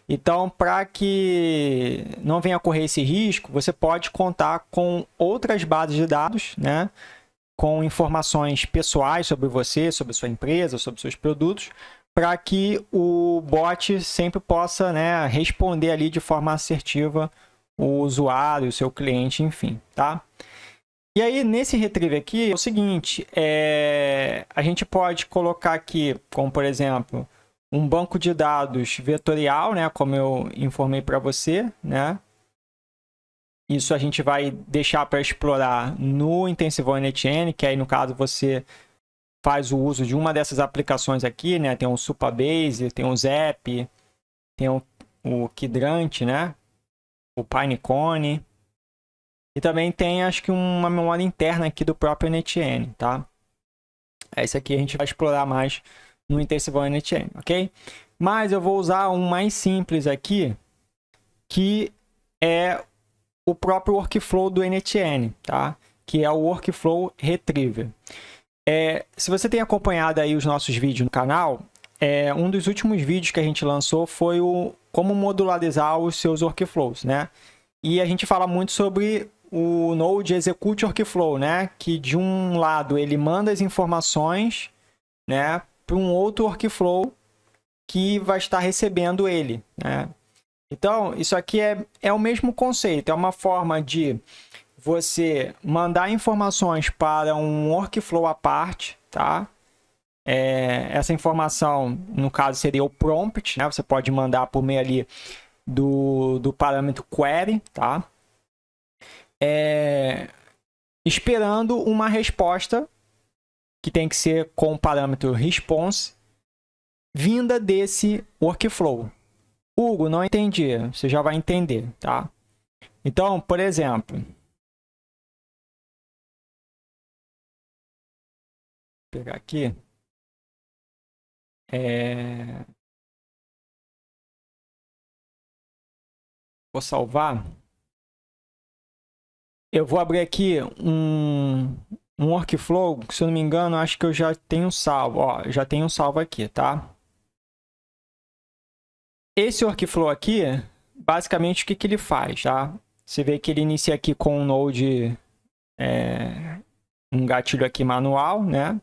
Então, para que não venha ocorrer esse risco, você pode contar com outras bases de dados, né? Com informações pessoais sobre você, sobre sua empresa, sobre seus produtos, para que o bot sempre possa, né, responder ali de forma assertiva o usuário, o seu cliente, enfim, tá? E aí, nesse retriever aqui, é o seguinte, a gente pode colocar aqui, como por exemplo, um banco de dados vetorial, né, como eu informei para você, né? Isso a gente vai deixar para explorar no Intensivão NetN, que aí no caso você faz o uso de uma dessas aplicações aqui, né? Tem o Supabase, tem o Zep, tem o Quadrante, né? O Pinecone. E também tem, acho que, uma memória interna aqui do próprio NetN, tá? Esse aqui a gente vai explorar mais no Intensivão NetN, ok? Mas eu vou usar um mais simples aqui, que é o próprio workflow do NetN, tá? Que é o Workflow Retriever. Se você tem acompanhado aí os nossos vídeos no canal, um dos últimos vídeos que a gente lançou foi o como modularizar os seus workflows, né? E a gente fala muito sobre o Node Execute Workflow, né? Que de um lado ele manda as informações, né, para um outro workflow que vai estar recebendo ele, né? Então, isso aqui é o mesmo conceito, é uma forma de você mandar informações para um workflow à parte, tá? Essa informação, no caso, seria o prompt, né? Você pode mandar por meio ali do parâmetro query, tá? Esperando uma resposta que tem que ser com o parâmetro response vinda desse workflow. Hugo, não entendi. Você já vai entender, tá? Então, por exemplo, vou pegar aqui. Vou salvar. Eu vou abrir aqui um workflow, que, se eu não me engano, acho que eu já tenho salvo. Ó, já tenho salvo aqui, tá? Esse workflow aqui, basicamente, o que ele faz, tá? Você vê que ele inicia aqui com um node, um gatilho aqui manual, né?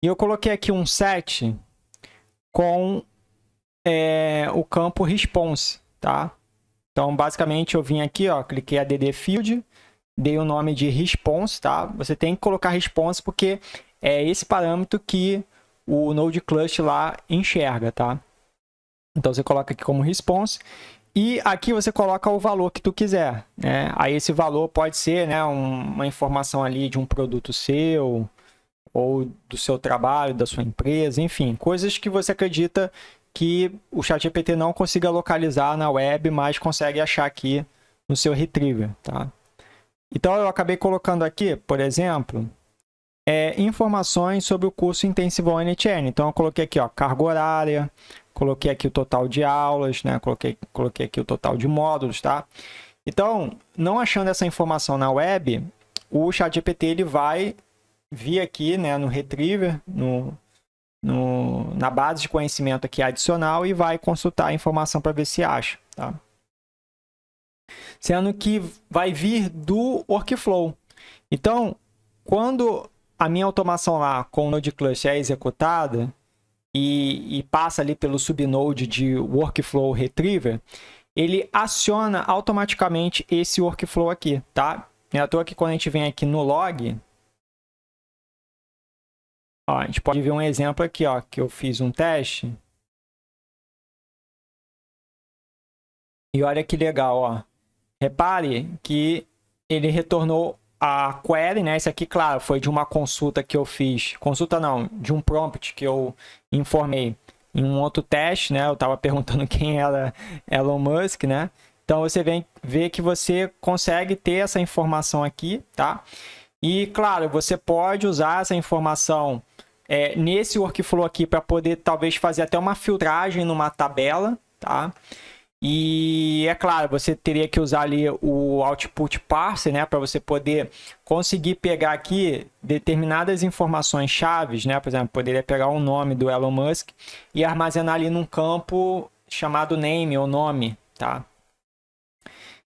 E eu coloquei aqui um set com o campo response, tá? Então, basicamente, eu vim aqui, ó, cliquei add field, dei o nome de response, tá? Você tem que colocar response porque é esse parâmetro que o Node Cluster lá enxerga, tá? Então, você coloca aqui como response e aqui você coloca o valor que tu quiser, né? Aí esse valor pode ser, né, uma informação ali de um produto seu ou do seu trabalho, da sua empresa, enfim, coisas que você acredita que o ChatGPT não consiga localizar na web, mas consegue achar aqui no seu retriever, tá? Então, eu acabei colocando aqui, por exemplo, informações sobre o curso Intensivão NetN. Então, eu coloquei aqui, ó, carga horária, coloquei aqui o total de aulas, né? Coloquei aqui o total de módulos, tá? Então, não achando essa informação na web, o ChatGPT ele vai vir aqui, né, no retriever, na base de conhecimento aqui adicional e vai consultar a informação para ver se acha, tá? Sendo que vai vir do workflow. Então, quando a minha automação lá com o Node Cluster é executada e passa ali pelo subnode de Workflow Retriever, ele aciona automaticamente esse workflow aqui, tá? É à toa que quando a gente vem aqui no log, ó, a gente pode ver um exemplo aqui, ó, que eu fiz um teste. E olha que legal, ó. Repare que ele retornou a query, né? Esse aqui, claro, foi de uma consulta que eu fiz. Consulta não, de um prompt que eu informei em um outro teste, né? Eu estava perguntando quem era Elon Musk, né? Então, você vem ver que você consegue ter essa informação aqui, tá? E, claro, você pode usar essa informação nesse workflow aqui para poder, talvez, fazer até uma filtragem numa tabela, tá? E é claro, você teria que usar ali o output parser, né, para você poder conseguir pegar aqui determinadas informações chaves, né? Por exemplo, poderia pegar o nome do Elon Musk e armazenar ali num campo chamado name ou nome, tá?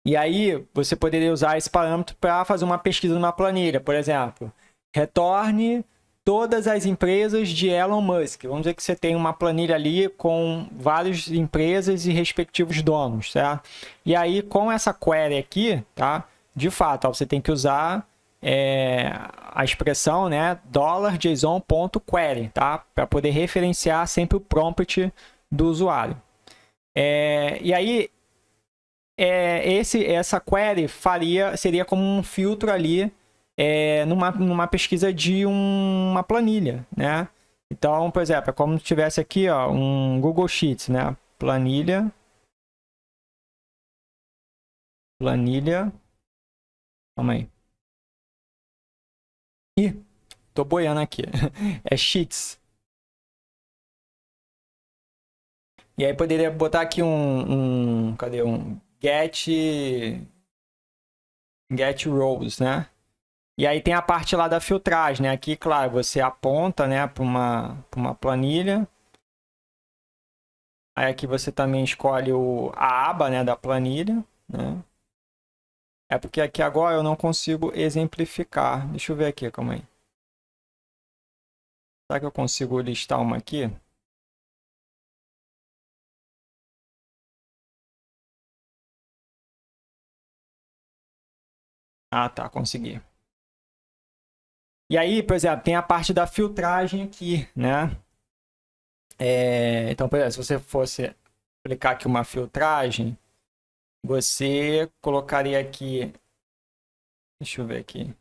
E aí você poderia usar esse parâmetro para fazer uma pesquisa numa planilha, por exemplo, retorne todas as empresas de Elon Musk. Vamos dizer que você tem uma planilha ali com várias empresas e respectivos donos, certo? E aí, com essa query aqui, tá? De fato, ó, você tem que usar a expressão, né, $JSON.query, tá? Para poder referenciar sempre o prompt do usuário. E aí, essa query seria como um filtro ali numa pesquisa de uma planilha, né? Então, por exemplo, é como se tivesse aqui, ó, um Google Sheets, né? Planilha, calma aí. Ih, tô boiando aqui. É Sheets. E aí poderia botar aqui cadê? Um get rows, né? E aí tem a parte lá da filtragem, né? Aqui, claro, você aponta, né, para uma planilha. Aí aqui você também escolhe a aba, né, da planilha, né? É porque aqui agora eu não consigo exemplificar. Deixa eu ver aqui, calma aí. Será que eu consigo listar uma aqui? Ah, tá, consegui. E aí, por exemplo, tem a parte da filtragem aqui, né? Então, por exemplo, se você fosse aplicar aqui uma filtragem, você colocaria aqui, deixa eu ver aqui,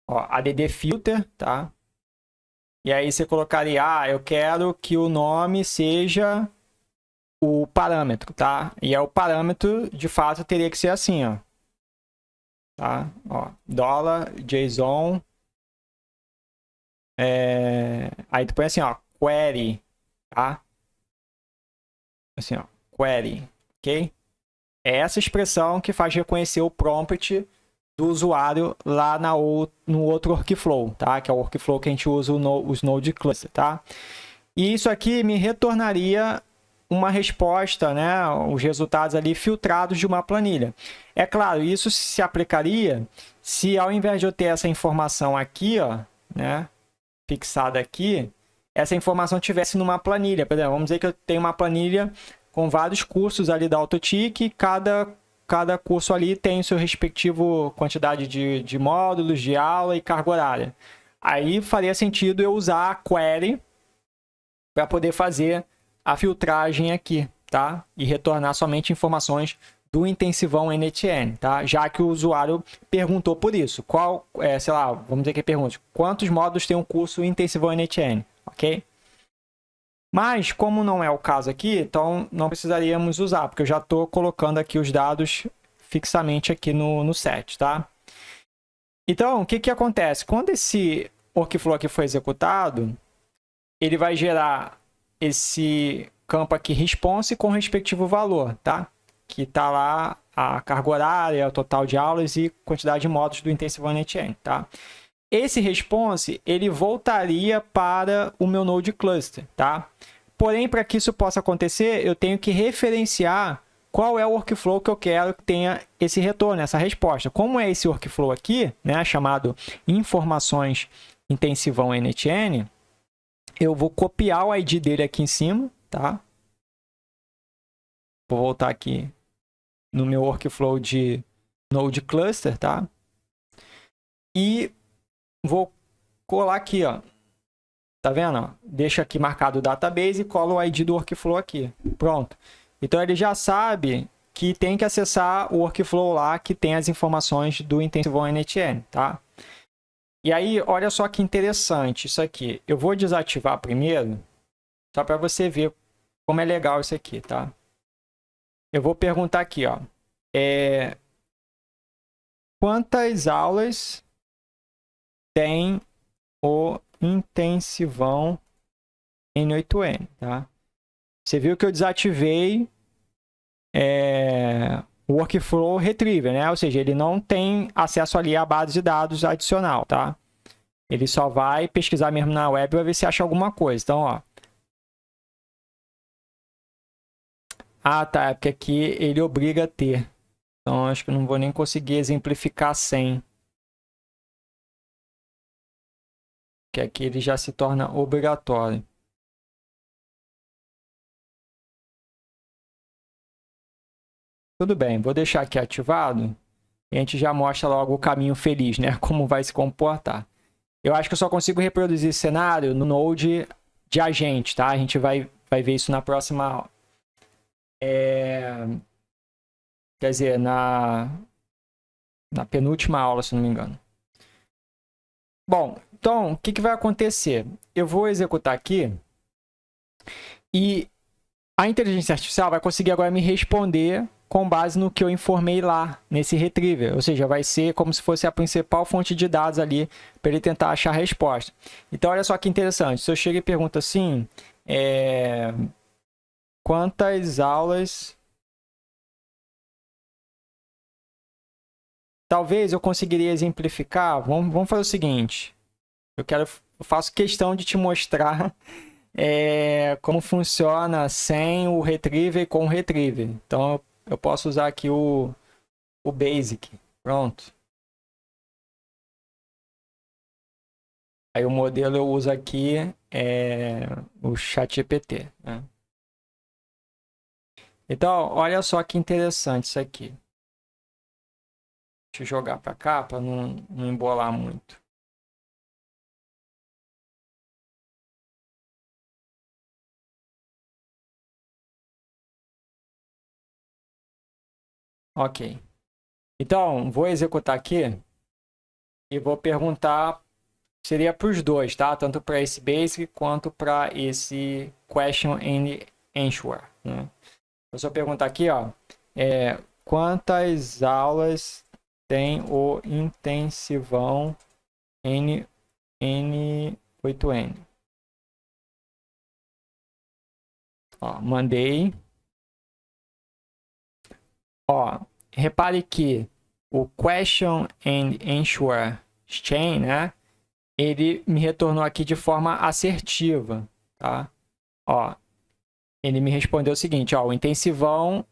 ó, add filter, tá? E aí você colocaria, eu quero que o nome seja o parâmetro, tá? E o parâmetro, de fato, teria que ser assim, ó. Tá? Ó, $JSON. Aí tu põe assim, ó, query, tá? Assim, ó, query, ok? É essa expressão que faz reconhecer o prompt do usuário lá no outro workflow, tá? Que é o workflow que a gente usa os Node Cluster, tá? E isso aqui me retornaria uma resposta, né? Os resultados ali filtrados de uma planilha. É claro, isso se aplicaria se ao invés de eu ter essa informação aqui, ó, né? Fixada aqui, essa informação tivesse numa planilha. Por exemplo, vamos dizer que eu tenho uma planilha com vários cursos ali da Autotic, cada curso ali tem seu respectivo quantidade de módulos, de aula e carga horária. Aí faria sentido eu usar a query para poder fazer a filtragem aqui, tá? E retornar somente informações do intensivão NTN, tá? Já que o usuário perguntou por isso. Sei lá, vamos dizer que ele pergunte, quantos módulos tem um curso intensivão NTN, ok? Mas, como não é o caso aqui, então não precisaríamos usar, porque eu já estou colocando aqui os dados fixamente aqui no set, tá? Então, o que acontece? Quando esse workflow aqui foi executado, ele vai gerar esse campo aqui response com o respectivo valor, tá? Que está lá a carga horária, o total de aulas e quantidade de módulos do Intensive NTN, tá? Esse response, ele voltaria para o meu Node Cluster, tá? Porém, para que isso possa acontecer, eu tenho que referenciar qual é o workflow que eu quero que tenha esse retorno, essa resposta. Como é esse workflow aqui, né, chamado informações intensivão NTN, eu vou copiar o ID dele aqui em cima, tá? Vou voltar aqui no meu workflow de Node Cluster, tá? E vou colar aqui, ó. Tá vendo? Deixa aqui marcado o database e colo o ID do workflow aqui. Pronto. Então, ele já sabe que tem que acessar o workflow lá que tem as informações do intensivão NTN, tá? E aí, olha só que interessante isso aqui. Eu vou desativar primeiro, só para você ver como é legal isso aqui, tá? Eu vou perguntar aqui, ó. Quantas aulas tem o intensivão N8N, tá? Você viu que eu desativei o Workflow Retriever, né? Ou seja, ele não tem acesso ali à base de dados adicional, tá? Ele só vai pesquisar mesmo na web para ver se acha alguma coisa. Então, ó. Ah, tá. É porque aqui ele obriga a ter. Então, acho que eu não vou nem conseguir exemplificar sem. Que aqui ele já se torna obrigatório. Tudo bem, vou deixar aqui ativado. E a gente já mostra logo o caminho feliz, né? Como vai se comportar. Eu acho que eu só consigo reproduzir esse cenário no Node de agente, tá? A gente vai ver isso na próxima aula. Quer dizer, na penúltima aula, se não me engano. Bom, então, o que vai acontecer? Eu vou executar aqui e a inteligência artificial vai conseguir agora me responder com base no que eu informei lá nesse retriever. Ou seja, vai ser como se fosse a principal fonte de dados ali para ele tentar achar a resposta. Então, olha só que interessante. Se eu chego e pergunto assim, quantas aulas... Talvez eu conseguiria exemplificar. Vamos fazer o seguinte. Eu faço questão de te mostrar como funciona sem o retriever e com o retriever. Então, eu posso usar aqui o basic. Pronto. Aí o modelo eu uso aqui o ChatGPT, né? Então, olha só que interessante isso aqui. Deixa eu jogar para cá para não embolar muito. Ok. Então, vou executar aqui e vou perguntar, seria para os dois, tá? Tanto para esse basic quanto para esse question and answer, né? Eu só perguntar aqui, ó, quantas aulas tem o intensivão N8N? Ó, mandei. Ó, repare que o question and answer chain, né? Ele me retornou aqui de forma assertiva, tá? Ó, ele me respondeu o seguinte, ó, o intensivão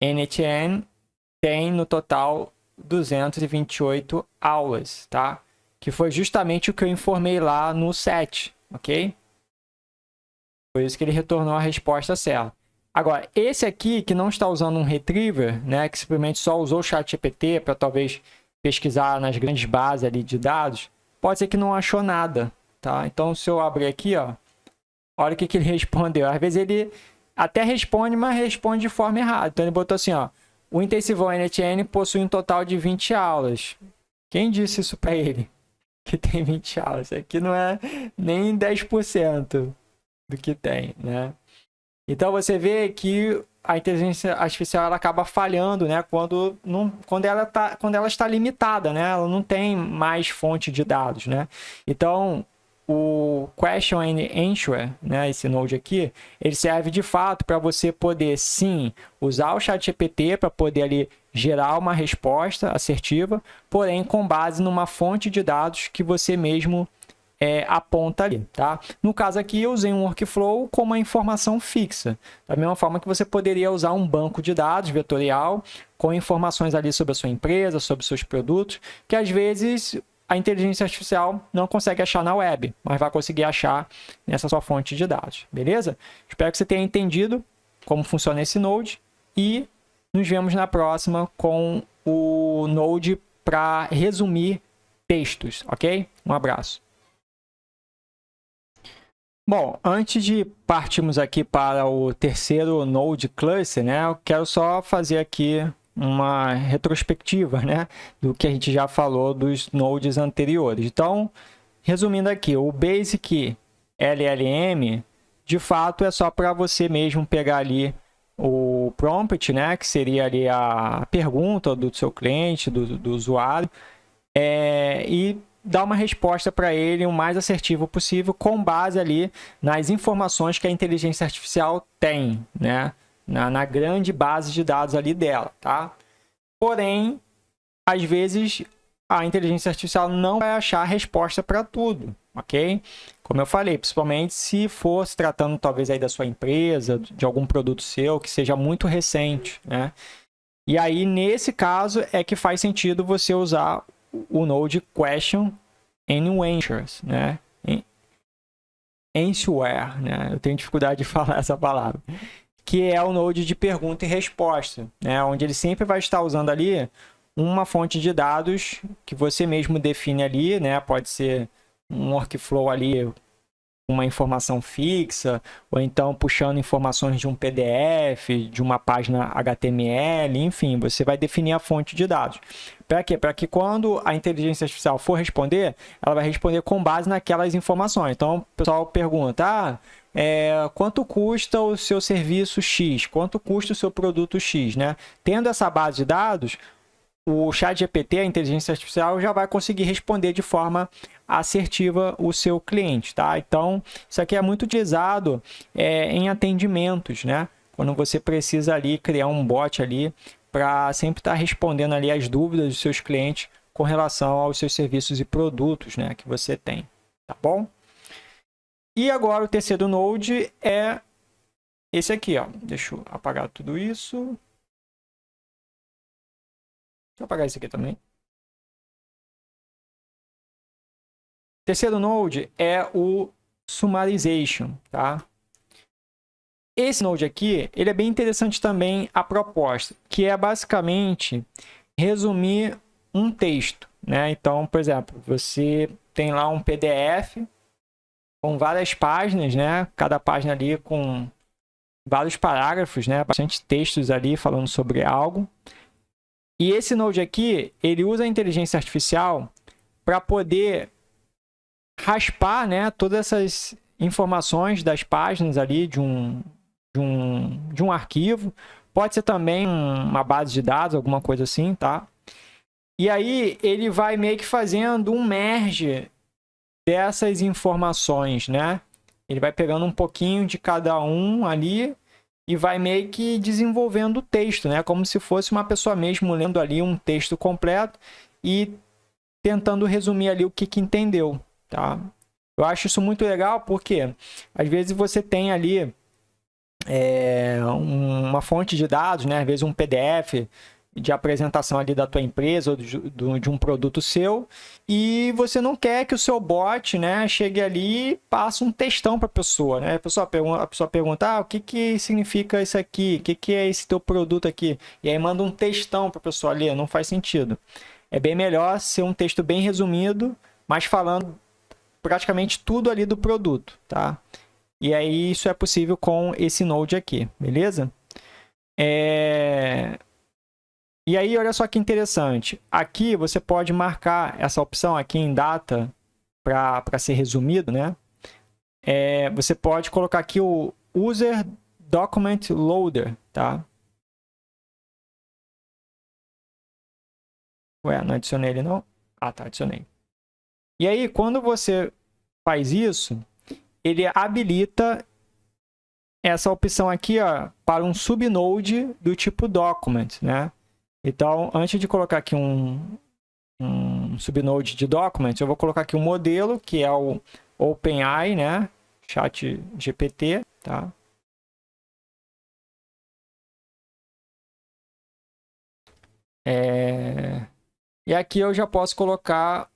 NTN tem no total 228 aulas, tá? Que foi justamente o que eu informei lá no set, ok? Por isso que ele retornou a resposta certa. Agora, esse aqui que não está usando um retriever, né, que simplesmente só usou o ChatGPT para talvez pesquisar nas grandes bases ali de dados, pode ser que não achou nada, tá? Então, se eu abrir aqui, ó, olha o que ele respondeu. Às vezes ele até responde, mas responde de forma errada. Então, ele botou assim, ó, o intensivão NTN possui um total de 20 aulas. Quem disse isso para ele? Que tem 20 aulas. Isso aqui não é nem 10% do que tem, né? Então, você vê que a inteligência artificial ela acaba falhando, né? Quando ela está limitada, né? Ela não tem mais fonte de dados, né? Então, o question and answer, né? Esse node aqui, ele serve de fato para você poder, sim, usar o ChatGPT para poder ali gerar uma resposta assertiva, porém com base numa fonte de dados que você mesmo aponta ali, tá? No caso aqui, eu usei um workflow com uma informação fixa. Da mesma forma que você poderia usar um banco de dados vetorial com informações ali sobre a sua empresa, sobre os seus produtos, que às vezes a inteligência artificial não consegue achar na web, mas vai conseguir achar nessa sua fonte de dados, beleza? Espero que você tenha entendido como funciona esse Node e nos vemos na próxima com o Node para resumir textos, ok? Um abraço. Bom, antes de partirmos aqui para o terceiro Node Cluster, né, eu quero só fazer aqui uma retrospectiva, né, do que a gente já falou dos nodes anteriores. Então, resumindo aqui, o Basic LLM, de fato, é só para você mesmo pegar ali o prompt, né, que seria ali a pergunta do seu cliente, do usuário, e dar uma resposta para ele o mais assertivo possível com base ali nas informações que a inteligência artificial tem, né, na grande base de dados ali dela, tá? Porém, às vezes a inteligência artificial não vai achar a resposta para tudo, ok? Como eu falei, principalmente se for se tratando talvez aí da sua empresa, de algum produto seu que seja muito recente, né? E aí, nesse caso, é que faz sentido você usar o Node Question and Answers, né? Answer, né? Eu tenho dificuldade de falar essa palavra. Que é o Node de pergunta e resposta, né? Onde ele sempre vai estar usando ali uma fonte de dados que você mesmo define ali, né? Pode ser um workflow ali, uma informação fixa, ou então puxando informações de um PDF, de uma página HTML, enfim, você vai definir a fonte de dados. Para quê? Para que quando a inteligência artificial for responder, ela vai responder com base naquelas informações. Então, o pessoal pergunta, quanto custa o seu serviço X? Quanto custa o seu produto X? Né? Tendo essa base de dados, o ChatGPT, a inteligência artificial, já vai conseguir responder de forma assertiva o seu cliente, tá? Então, isso aqui é muito utilizado em atendimentos, né? Quando você precisa ali criar um bot ali para sempre estar respondendo ali as dúvidas dos seus clientes com relação aos seus serviços e produtos, né, que você tem, tá bom? E agora o terceiro node é esse aqui, ó. Deixa eu apagar tudo isso. Deixa eu apagar isso aqui também. Terceiro node é o Summarization, tá? Esse node aqui, ele é bem interessante também a proposta, que é basicamente resumir um texto, né? Então, por exemplo, você tem lá um PDF com várias páginas, né? Cada página ali com vários parágrafos, né? Bastante textos ali falando sobre algo. E esse node aqui, ele usa a inteligência artificial para poder raspar, né, todas essas informações das páginas ali de um arquivo. Pode ser também uma base de dados, alguma coisa assim, tá? E aí ele vai meio que fazendo um merge dessas informações, né? Ele vai pegando um pouquinho de cada um ali e vai meio que desenvolvendo o texto, né? Como se fosse uma pessoa mesmo lendo ali um texto completo e tentando resumir ali o que entendeu, tá? Eu acho isso muito legal porque às vezes você tem ali uma fonte de dados, né? Às vezes um PDF de apresentação ali da tua empresa ou de um produto seu, e você não quer que o seu bot, né, chegue ali e passe um textão para a pessoa, né? A pessoa pergunta, o que significa isso aqui? O que é esse teu produto aqui? E aí manda um textão para a pessoa ler, não faz sentido. É bem melhor ser um texto bem resumido, mas falando praticamente tudo ali do produto, tá? E aí isso é possível com esse node aqui, beleza? E aí, olha só que interessante. Aqui você pode marcar essa opção aqui em data para ser resumido, né? Você pode colocar aqui o User Document Loader, tá? Ué, não adicionei ele não? Ah, tá, adicionei. E aí, quando você faz isso, ele habilita essa opção aqui, ó, para um subnode do tipo Document, né? Então, antes de colocar aqui um subnode de Document, eu vou colocar aqui um modelo, que é o OpenAI, né? ChatGPT, tá? E aqui eu já posso colocar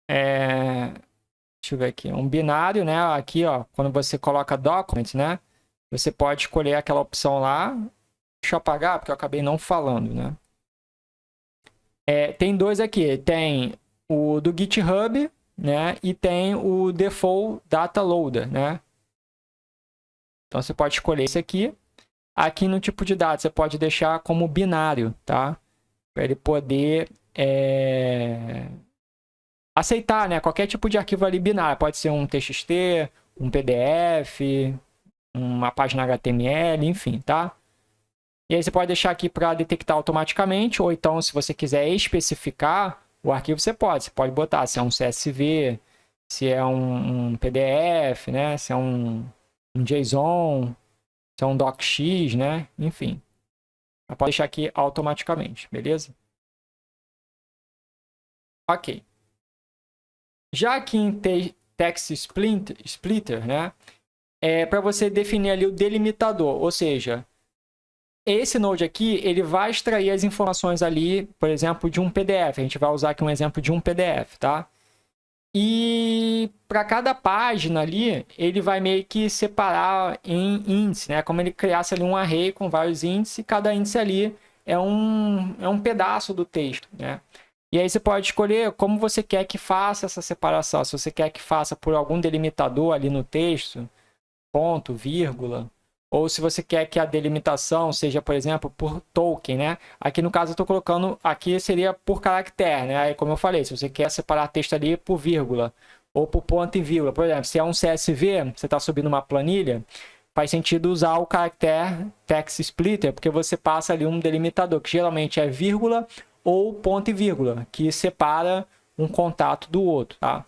deixa eu ver aqui, um binário, né? Aqui, ó, quando você coloca Document, né? Você pode escolher aquela opção lá. Deixa eu apagar, porque eu acabei não falando, né? Tem dois aqui. Tem o do GitHub, né? E tem o Default Data Loader, né? Então você pode escolher esse aqui. Aqui no tipo de dados você pode deixar como binário, tá? Para ele poder aceitar, né? Qualquer tipo de arquivo ali binário. Pode ser um TXT, um PDF, uma página HTML, enfim, tá? E aí você pode deixar aqui para detectar automaticamente, ou então se você quiser especificar o arquivo, você pode botar se é um CSV, se é um PDF, né? Se é um JSON, se é um docx, né? Enfim. Pode deixar aqui automaticamente, beleza? Ok. Já aqui em Text Splitter, né? É para você definir ali o delimitador, ou seja, esse Node aqui, ele vai extrair as informações ali, por exemplo, de um PDF. A gente vai usar aqui um exemplo de um PDF, tá? E para cada página ali, ele vai meio que separar em índice, né? Como ele criasse ali um array com vários índices, e cada índice ali é um pedaço do texto, né? E aí você pode escolher como você quer que faça essa separação. Se você quer que faça por algum delimitador ali no texto, ponto, vírgula, ou se você quer que a delimitação seja, por exemplo, por token, né? Aqui no caso eu estou colocando, aqui seria por caractere, né? Aí, como eu falei, se você quer separar texto ali por vírgula ou por ponto e vírgula, por exemplo, se é um CSV, você está subindo uma planilha, faz sentido usar o caractere text splitter, porque você passa ali um delimitador, que geralmente é vírgula ou ponto e vírgula, que separa um contato do outro, tá?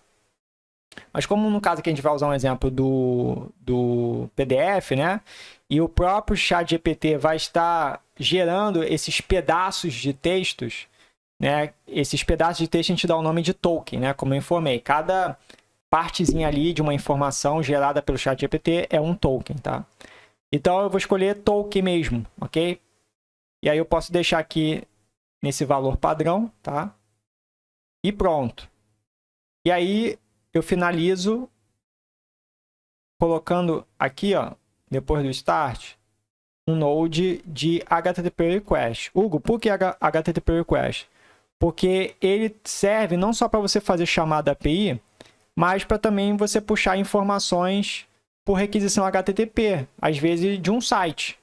Mas como no caso aqui a gente vai usar um exemplo do PDF, né? E o próprio ChatGPT vai estar gerando esses pedaços de textos, né? Esses pedaços de texto a gente dá o nome de token, né? Como eu informei. Cada partezinha ali de uma informação gerada pelo ChatGPT é um token, tá? Então eu vou escolher token mesmo, ok? E aí eu posso deixar aqui nesse valor padrão, tá? E pronto. E aí eu finalizo colocando aqui, ó, depois do start, um node de HTTP request. Hugo, por que HTTP request? Porque ele serve não só para você fazer chamada API, mas para também você puxar informações por requisição HTTP, às vezes de um site.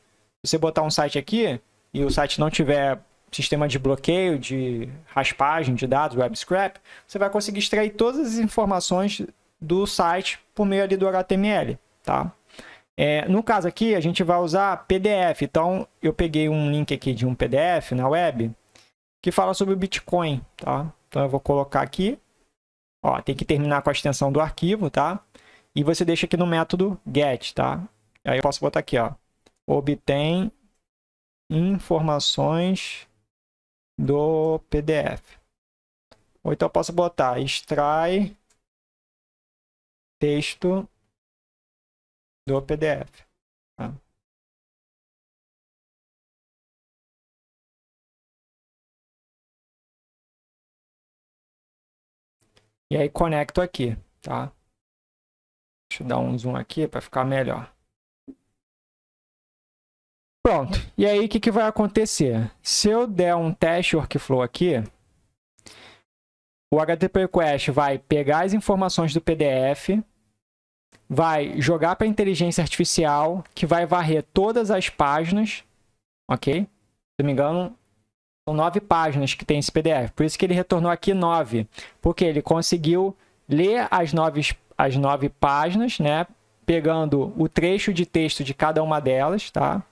Se você botar um site aqui e o site não tiver sistema de bloqueio, de raspagem de dados, web scrap, você vai conseguir extrair todas as informações do site por meio ali do HTML, tá? No caso aqui, a gente vai usar PDF. Então, eu peguei um link aqui de um PDF na web que fala sobre o Bitcoin, tá? Então, eu vou colocar aqui. Ó, tem que terminar com a extensão do arquivo, tá? E você deixa aqui no método get, tá? Aí eu posso botar aqui, ó. Obtém informações do PDF. Ou então eu posso botar extrai texto do PDF. Tá? E aí conecto aqui, tá? Deixa eu dar um zoom aqui para ficar melhor. Pronto. E aí o que vai acontecer? Se eu der um teste workflow aqui, o HTTP request vai pegar as informações do PDF, vai jogar para a inteligência artificial, que vai varrer todas as páginas, ok? Se não me engano, são 9 páginas que tem esse PDF. Por isso que ele retornou aqui 9. Porque ele conseguiu ler as 9 páginas, né? Pegando o trecho de texto de cada uma delas, tá?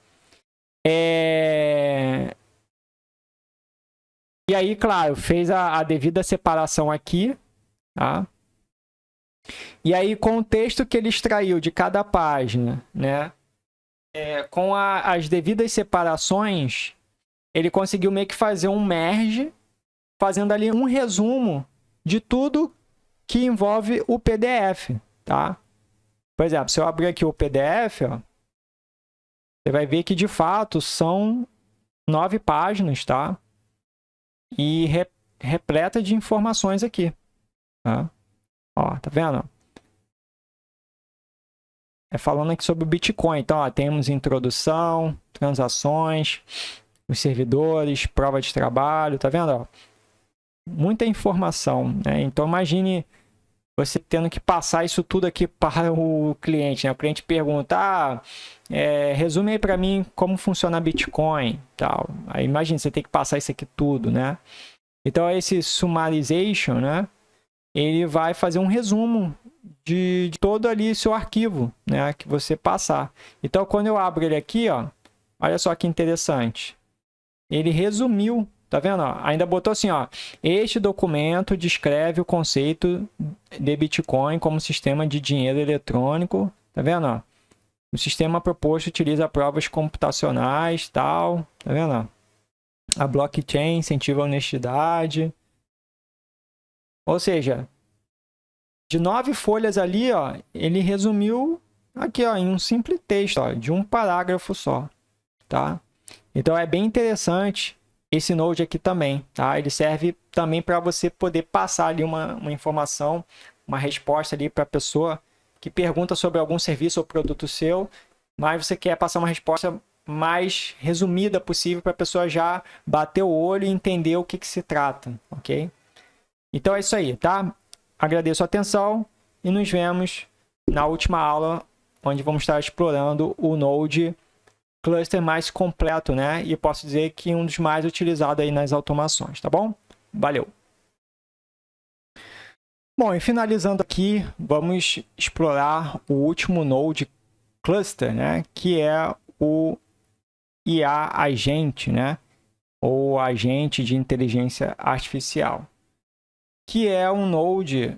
E aí, claro, fez a devida separação aqui, tá? E aí, com o texto que ele extraiu de cada página, né? Com as devidas separações, ele conseguiu meio que fazer um merge, fazendo ali um resumo de tudo que envolve o PDF, tá? Por exemplo, se eu abrir aqui o PDF, ó, você vai ver que de fato são 9 páginas, tá? E repleta de informações aqui, tá? Ó, tá vendo? Falando aqui sobre o Bitcoin. Então, ó, temos introdução, transações, os servidores, prova de trabalho, tá vendo? Ó, muita informação, né? Então, imagine você tendo que passar isso tudo aqui para o cliente, né? O cliente pergunta, resume aí para mim como funciona Bitcoin, tal. Aí imagina, você tem que passar isso aqui tudo, né? Então esse summarization, né? Ele vai fazer um resumo de todo ali seu arquivo, né? Que você passar. Então quando eu abro ele aqui, ó, olha só que interessante. Ele resumiu. Tá vendo? Ainda botou assim, ó. Este documento descreve o conceito de Bitcoin como sistema de dinheiro eletrônico. Tá vendo? Ó? O sistema proposto utiliza provas computacionais, tal. Tá vendo? Ó? A blockchain incentiva a honestidade. Ou seja, de 9 folhas ali, ó, ele resumiu aqui, ó, em um simples texto, ó, de um parágrafo só, tá? Então é bem interessante esse Node aqui também, tá? Ele serve também para você poder passar ali uma informação, uma resposta ali para a pessoa que pergunta sobre algum serviço ou produto seu, mas você quer passar uma resposta mais resumida possível para a pessoa já bater o olho e entender o que se trata, ok? Então é isso aí, tá? Agradeço a atenção e nos vemos na última aula, onde vamos estar explorando o Node cluster mais completo, né? E posso dizer que um dos mais utilizados aí nas automações, tá bom? Valeu! Bom, e finalizando aqui, vamos explorar o último Node cluster, né? Que é o IA Agente, né? Ou agente de inteligência artificial, que é um Node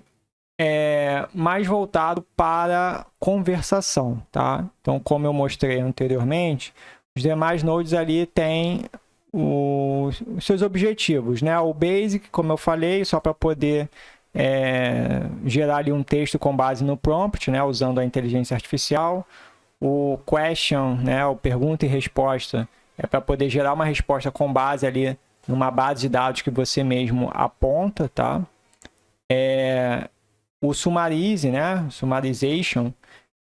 mais voltado para conversação, tá? Então, como eu mostrei anteriormente, os demais nodes ali têm os seus objetivos, né? O Basic, como eu falei, só para poder gerar ali um texto com base no prompt, né? Usando a inteligência artificial. O Question, né? O pergunta e resposta, é para poder gerar uma resposta com base ali numa base de dados que você mesmo aponta, tá? O Summarize, né? Summarization,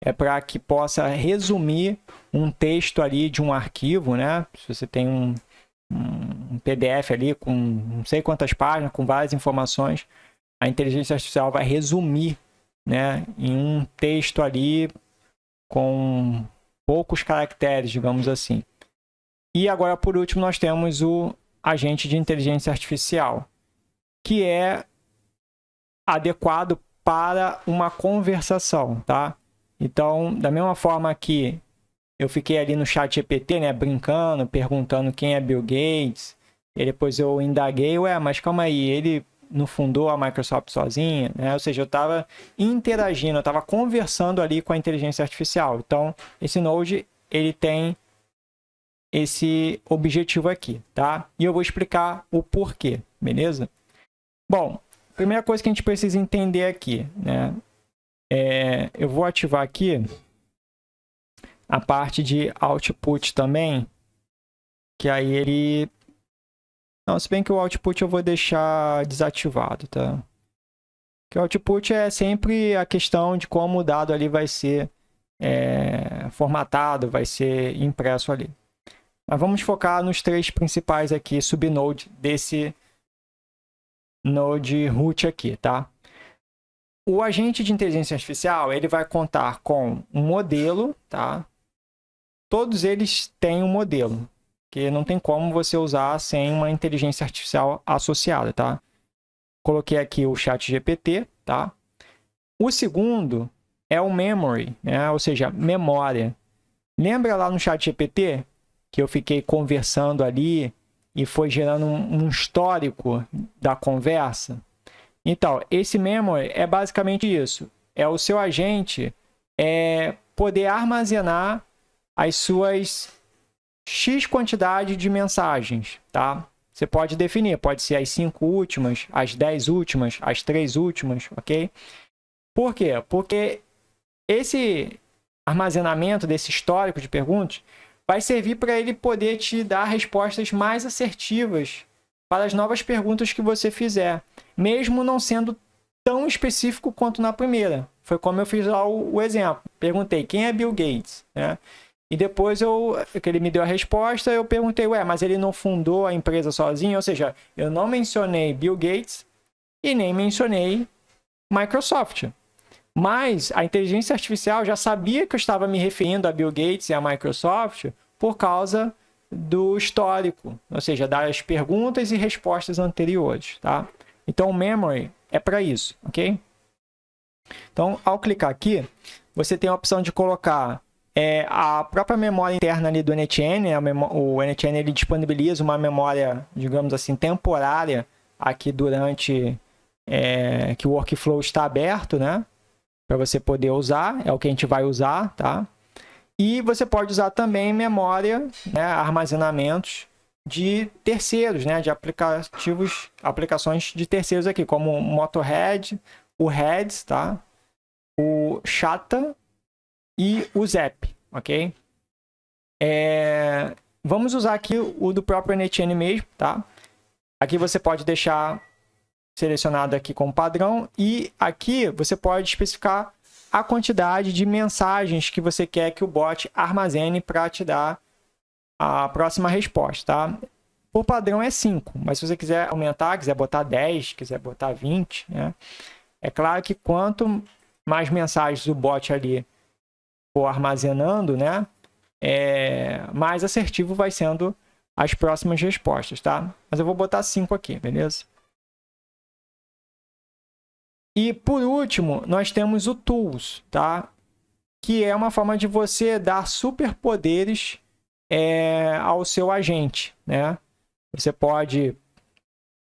é para que possa resumir um texto ali de um arquivo, né? Se você tem um PDF ali com não sei quantas páginas, com várias informações, a inteligência artificial vai resumir, né, em um texto ali com poucos caracteres, digamos assim. E agora, por último, nós temos o agente de inteligência artificial, que é adequado para uma conversação, tá? Então, da mesma forma que eu fiquei ali no chat GPT, né, brincando, perguntando quem é Bill Gates, e depois eu indaguei, mas calma aí, ele não fundou a Microsoft sozinha, né? Ou seja, eu estava interagindo, eu estava conversando ali com a inteligência artificial. Então, esse Node, ele tem esse objetivo aqui, tá? E eu vou explicar o porquê, beleza? Bom, primeira coisa que a gente precisa entender aqui, né? Eu vou ativar aqui a parte de output também, que aí ele... Não, se bem que o output eu vou deixar desativado, tá? Que o output é sempre a questão de como o dado ali vai ser formatado, vai ser impresso ali. Mas vamos focar nos 3 principais aqui, subnode desse Node root aqui, tá? O agente de inteligência artificial, ele vai contar com um modelo, tá? Todos eles têm um modelo, que não tem como você usar sem uma inteligência artificial associada, tá? Coloquei aqui o ChatGPT, tá? O segundo é o memory, né? Ou seja, memória. Lembra lá no ChatGPT que eu fiquei conversando ali e foi gerando um histórico da conversa? Então, esse memory é basicamente isso. É o seu agente poder armazenar as suas X quantidade de mensagens, tá? Você pode definir, pode ser as 5 últimas, as 10 últimas, as 3 últimas, ok? Por quê? Porque esse armazenamento desse histórico de perguntas vai servir para ele poder te dar respostas mais assertivas para as novas perguntas que você fizer, mesmo não sendo tão específico quanto na primeira. Foi como eu fiz lá o exemplo. Perguntei, quem é Bill Gates? Né? E depois que ele me deu a resposta, eu perguntei, mas ele não fundou a empresa sozinho? Ou seja, eu não mencionei Bill Gates e nem mencionei Microsoft. Mas a inteligência artificial já sabia que eu estava me referindo a Bill Gates e a Microsoft por causa do histórico, ou seja, das perguntas e respostas anteriores, tá? Então, o memory é para isso, ok? Então, ao clicar aqui, você tem a opção de colocar a própria memória interna ali do NetN. O NetN ele disponibiliza uma memória, digamos assim, temporária aqui durante que o workflow está aberto, né? Para você poder usar, é o que a gente vai usar, tá? E você pode usar também memória, né, armazenamentos de terceiros, né, de aplicações de terceiros aqui, como o Motorhead, o Heads, tá? O Chata e o Zap, ok? Vamos usar aqui o do próprio NetN mesmo, tá? Aqui você pode deixar selecionado aqui como padrão e aqui você pode especificar a quantidade de mensagens que você quer que o bot armazene para te dar a próxima resposta, tá? Por padrão é 5, mas se você quiser aumentar, quiser botar 10, quiser botar 20, né? É claro que quanto mais mensagens o bot ali for armazenando, né? Mais assertivo vai sendo as próximas respostas, tá? Mas eu vou botar 5 aqui, beleza? E por último, nós temos o Tools, tá? Que é uma forma de você dar superpoderes ao seu agente, né? Você pode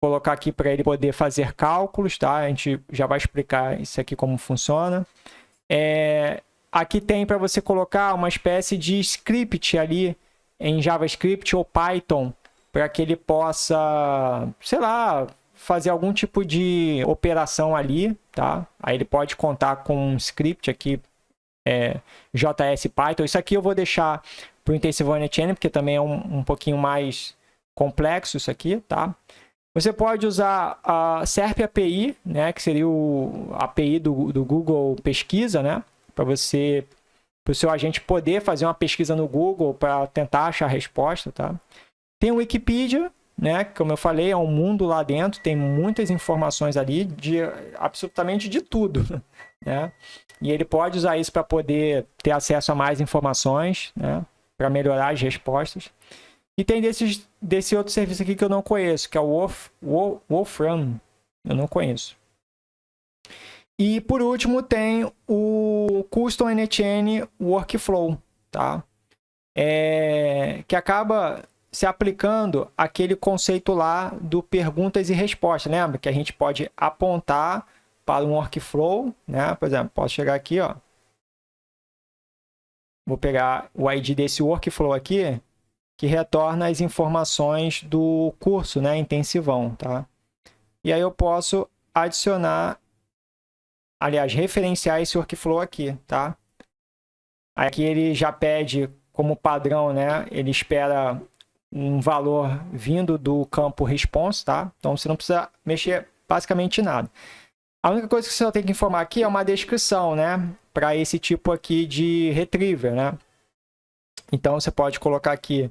colocar aqui para ele poder fazer cálculos, tá? A gente já vai explicar isso aqui como funciona. Aqui tem para você colocar uma espécie de script ali em JavaScript ou Python para que ele possa, sei lá, fazer algum tipo de operação ali, tá? Aí ele pode contar com um script aqui, JS Python. Isso aqui eu vou deixar para o Intensivão NetN, porque também é um pouquinho mais complexo isso aqui, tá? Você pode usar a SERP API, né? Que seria a API do Google Pesquisa, né? Para o seu agente poder fazer uma pesquisa no Google para tentar achar a resposta, tá? Tem o Wikipedia, né? Como eu falei, é um mundo lá dentro, tem muitas informações ali de absolutamente de tudo, né? E ele pode usar isso para poder ter acesso a mais informações, né? Para melhorar as respostas. E tem desse outro serviço aqui que eu não conheço, que é o Wolfram. Eu não conheço. E por último tem o Custom NetN Workflow, tá? Que acaba se aplicando aquele conceito lá do perguntas e respostas. Lembra que a gente pode apontar para um workflow, né? Por exemplo, posso chegar aqui, ó. Vou pegar o ID desse workflow aqui, que retorna as informações do curso, né? Intensivão, tá? E aí eu posso adicionar, aliás, referenciar esse workflow aqui, tá? Aqui ele já pede como padrão, né? Ele espera um valor vindo do campo response, tá? Então você não precisa mexer basicamente nada. A única coisa que você tem que informar aqui é uma descrição, né? Para esse tipo aqui de retriever, né? Então você pode colocar aqui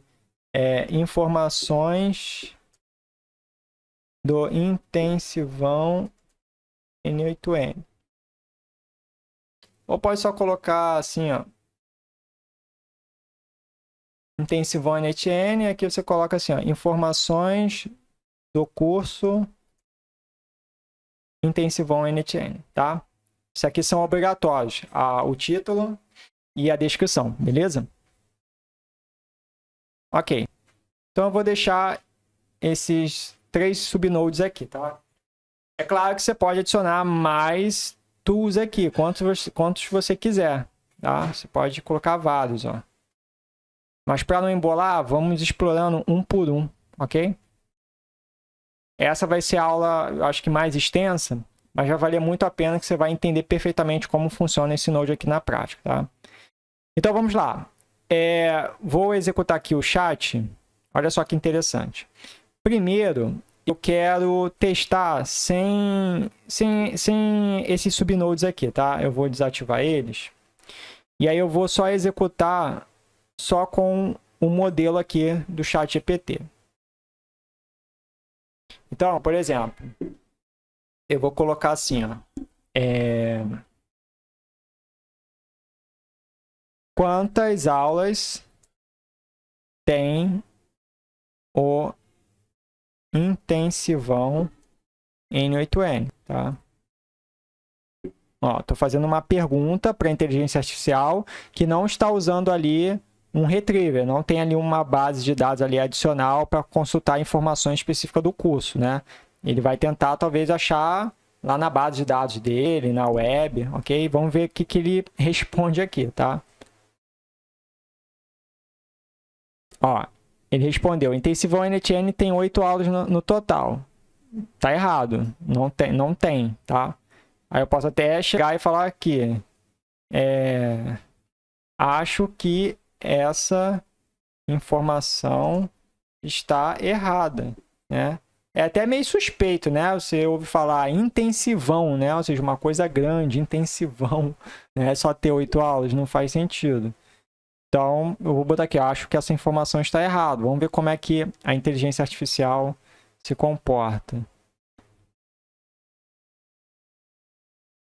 informações do Intensivão N8N. Ou pode só colocar assim, ó. Intensivão NetN, aqui você coloca assim, ó, informações do curso Intensivão NetN, tá? Isso aqui são obrigatórios, o título e a descrição, beleza? Ok. Então eu vou deixar esses 3 subnodes aqui, tá? É claro que você pode adicionar mais tools aqui, quantos você quiser, tá? Você pode colocar vários, ó. Mas para não embolar, vamos explorando um por um, ok? Essa vai ser a aula, eu acho que mais extensa, mas já valia muito a pena que você vai entender perfeitamente como funciona esse Node aqui na prática, tá? Então vamos lá. Vou executar aqui o chat. Olha só que interessante. Primeiro, eu quero testar sem esses subnodes aqui, tá? Eu vou desativar eles. E aí eu vou só executar só com o modelo aqui do ChatGPT. Então, por exemplo, eu vou colocar assim, ó, Quantas aulas tem o intensivão N8N, tá? Ó, tô fazendo uma pergunta para a inteligência artificial que não está usando ali um retriever, não tem ali uma base de dados ali adicional para consultar informações específicas do curso, né? Ele vai tentar talvez achar lá na base de dados dele, na web, ok? Vamos ver o que ele responde aqui, tá? Ó, ele respondeu, intensivão NTN tem 8 aulas no total. Tá errado, não tem, tá? Aí eu posso até chegar e falar aqui, acho que essa informação está errada, né? É até meio suspeito, né? Você ouve falar intensivão, né? Ou seja, uma coisa grande, intensivão, né? Só ter 8 aulas, não faz sentido. Então, eu vou botar aqui, acho que essa informação está errada. Vamos ver como é que a inteligência artificial se comporta.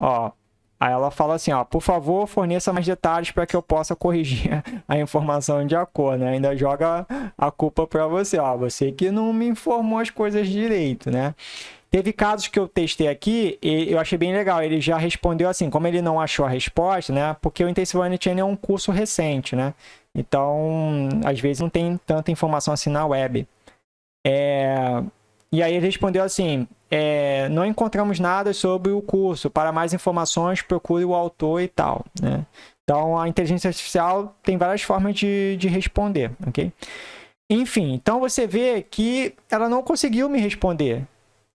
Ó, aí ela fala assim, ó, por favor, forneça mais detalhes para que eu possa corrigir a informação de acordo, né? Ainda joga a culpa para você, ó, você que não me informou as coisas direito, né? Teve casos que eu testei aqui e eu achei bem legal, ele já respondeu assim, como ele não achou a resposta, né? Porque o Intensivão NTN é um curso recente, né? Então, às vezes não tem tanta informação assim na web. E aí ele respondeu assim, não encontramos nada sobre o curso. Para mais informações, procure o autor e tal, né? Então, a inteligência artificial tem várias formas de responder, ok? Enfim, então você vê que ela não conseguiu me responder.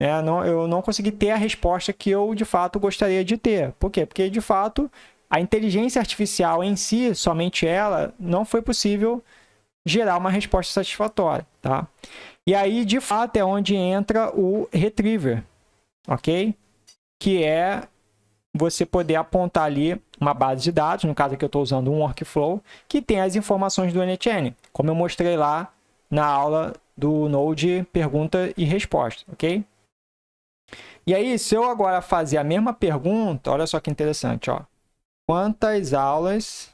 Eu não consegui ter a resposta que eu, de fato, gostaria de ter. Por quê? Porque, de fato, a inteligência artificial em si, somente ela, não foi possível gerar uma resposta satisfatória, tá? E aí, de fato, é onde entra o retriever, ok? Que é você poder apontar ali uma base de dados, no caso aqui eu estou usando um workflow, que tem as informações do NTN, como eu mostrei lá na aula do Node pergunta e resposta, ok? E aí, se eu agora fazer a mesma pergunta, olha só que interessante, ó. Quantas aulas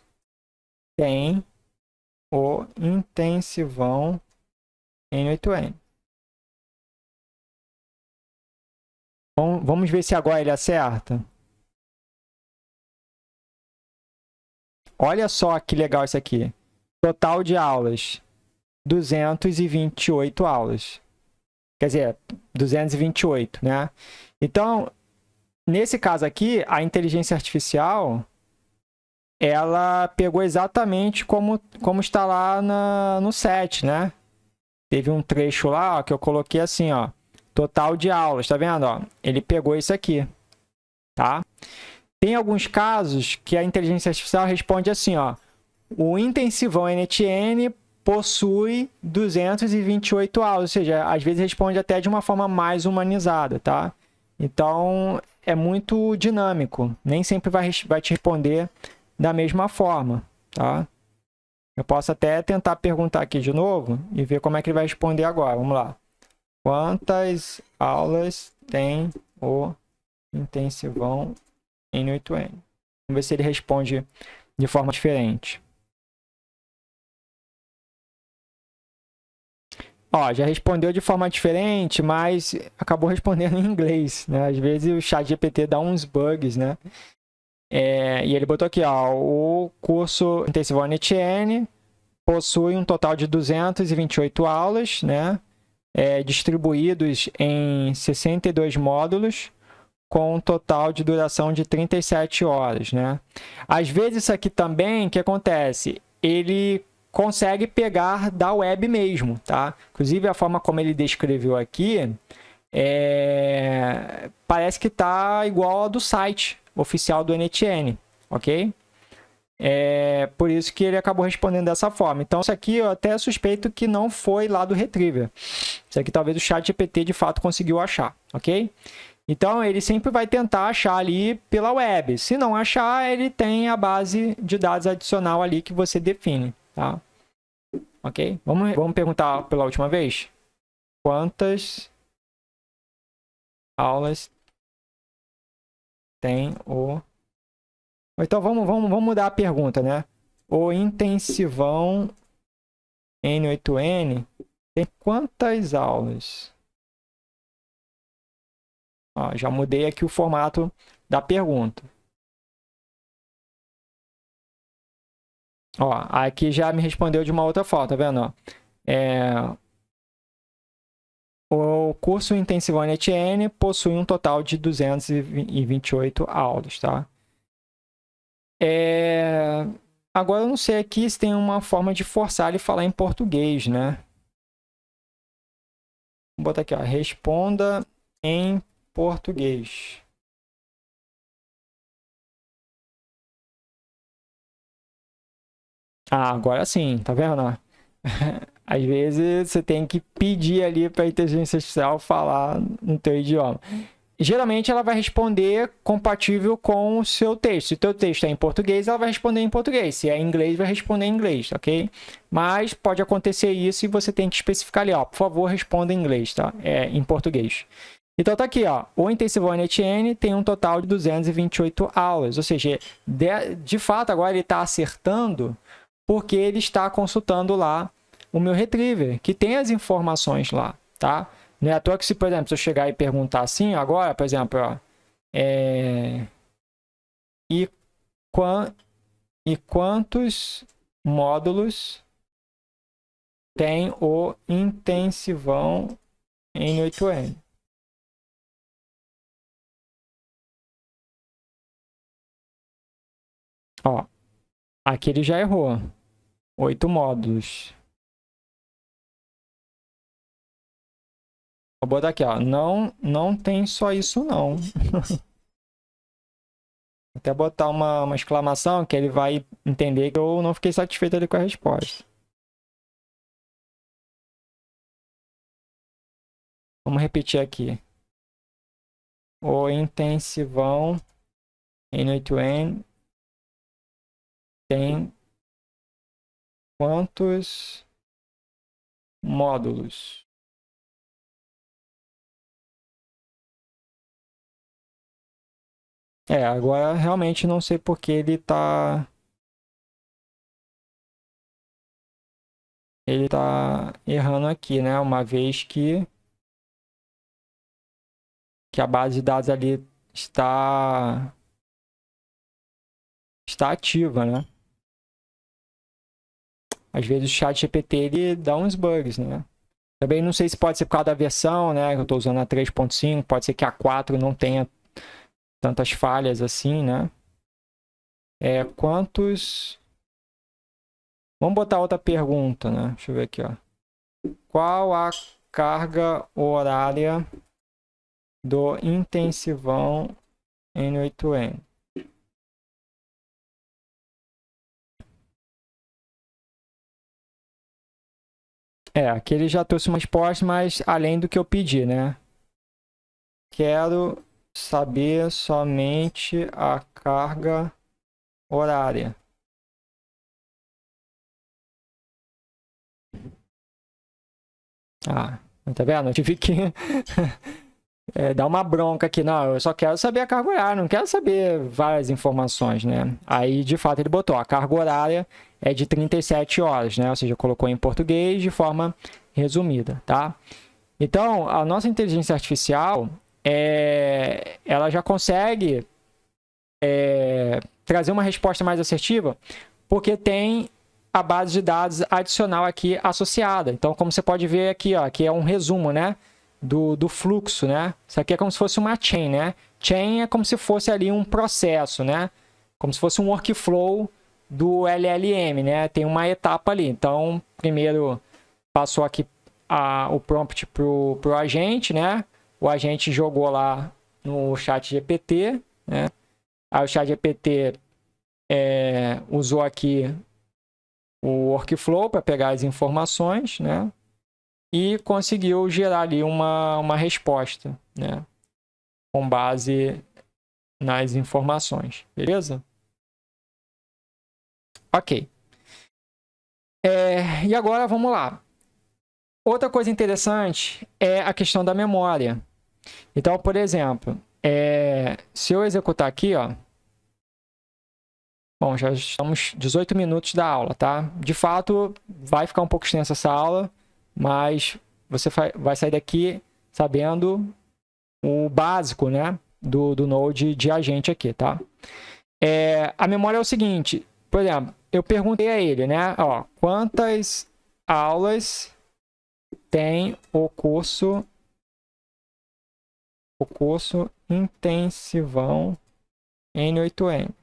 tem o intensivão N8N? Vamos ver se agora ele acerta. Olha só que legal isso aqui. Total de aulas, 228 aulas. Quer dizer, 228, né? Então, nesse caso aqui, a inteligência artificial, ela pegou exatamente como está lá no set, né? Teve um trecho lá, ó, que eu coloquei assim, ó. Total de aulas, tá vendo? Ó? Ele pegou isso aqui, tá? Tem alguns casos que a inteligência artificial responde assim, ó. O intensivão NTN possui 228 aulas, ou seja, às vezes responde até de uma forma mais humanizada, tá? Então, é muito dinâmico. Nem sempre vai te responder da mesma forma, tá? Eu posso até tentar perguntar aqui de novo e ver como é que ele vai responder agora. Vamos lá. Quantas aulas tem o intensivão N8N? Vamos ver se ele responde de forma diferente. Ó, já respondeu de forma diferente, mas acabou respondendo em inglês, né? Às vezes o ChatGPT dá uns bugs, né? E ele botou aqui, ó, o curso Intensivão NTN possui um total de 228 aulas, né? Distribuídos em 62 módulos, com um total de duração de 37 horas, né? Às vezes isso aqui também, o que acontece? Ele consegue pegar da web mesmo, tá? Inclusive, a forma como ele descreveu aqui, parece que tá igual a do site oficial do NTN, ok? Por isso que ele acabou respondendo dessa forma. Então, isso aqui eu até suspeito que não foi lá do Retriever. Isso aqui talvez o ChatGPT de fato conseguiu achar, ok? Então, ele sempre vai tentar achar ali pela web. Se não achar, ele tem a base de dados adicional ali que você define, tá? Ok? Vamos perguntar pela última vez? Quantas aulas tem o... Então vamos mudar a pergunta, né? O intensivão N8N tem quantas aulas? Ó, já mudei aqui o formato da pergunta. Ó, aqui já me respondeu de uma outra forma, tá vendo? Ó, o curso intensivão NTN possui um total de 228 aulas, tá? Agora eu não sei aqui se tem uma forma de forçar ele a falar em português, né? Vou botar aqui, ó, responda em português. Ah, agora sim, tá vendo? Às vezes você tem que pedir ali para a inteligência artificial falar no teu idioma. Geralmente ela vai responder compatível com o seu texto. Se o teu texto é em português, ela vai responder em português. Se é em inglês, vai responder em inglês, ok? Mas pode acontecer isso e você tem que especificar ali, ó, por favor, responda em inglês, tá? Em português. Então tá aqui, ó, o intensivão NTN tem um total de 228 aulas, ou seja, de fato agora ele está acertando porque ele está consultando lá o meu retriever, que tem as informações lá, tá? Não é à toa que, se, por exemplo, se eu chegar e perguntar assim, agora, por exemplo, ó, e quantos módulos tem o intensivão N8N? Ó, aqui ele já errou. 8 módulos. Vou botar aqui, ó. Não tem só isso, não. Até botar uma exclamação que ele vai entender que eu não fiquei satisfeito ali com a resposta. Vamos repetir aqui. O intensivão N8N tem quantos módulos? Agora realmente não sei por que ele tá errando aqui, né? Uma vez que a base de dados ali está ativa, né? Às vezes o chat GPT ele dá uns bugs, né? Também não sei se pode ser por causa da versão, né? Eu estou usando a 3.5, pode ser que a 4 não tenha tantas falhas assim, né? Quantos... Vamos botar outra pergunta, né? Deixa eu ver aqui, ó. Qual a carga horária do intensivão N8N? Aqui ele já trouxe uma resposta, mas além do que eu pedi, né? Quero saber somente a carga horária. Ah, tá vendo? Eu tive que dar uma bronca aqui. Não, eu só quero saber a carga horária, não quero saber várias informações, né? Aí, de fato, ele botou, a carga horária é de 37 horas, né? Ou seja, colocou em português de forma resumida, tá? Então, a nossa inteligência artificial, ela já consegue trazer uma resposta mais assertiva, porque tem a base de dados adicional aqui associada. Então, como você pode ver aqui, ó, aqui é um resumo, né, do fluxo, né? Isso aqui é como se fosse uma chain, né? Chain é como se fosse ali um processo, né? Como se fosse um workflow do LLM, né? Tem uma etapa ali. Então, primeiro passou aqui o prompt pro agente, né? O agente jogou lá no chat GPT, né? Aí o chat GPT usou aqui o workflow para pegar as informações, né? E conseguiu gerar ali uma resposta, né? Com base nas informações, beleza? Ok. E agora vamos lá. Outra coisa interessante é a questão da memória. Então, por exemplo, Se eu executar aqui, ó. Bom, já estamos 18 minutos da aula, tá? De fato, vai ficar um pouco extensa essa aula, mas você vai sair daqui sabendo o básico, né? Do Node de agente aqui, tá? A memória é o seguinte, por exemplo, eu perguntei a ele, né? Ó, quantas aulas tem o curso intensivão N8N?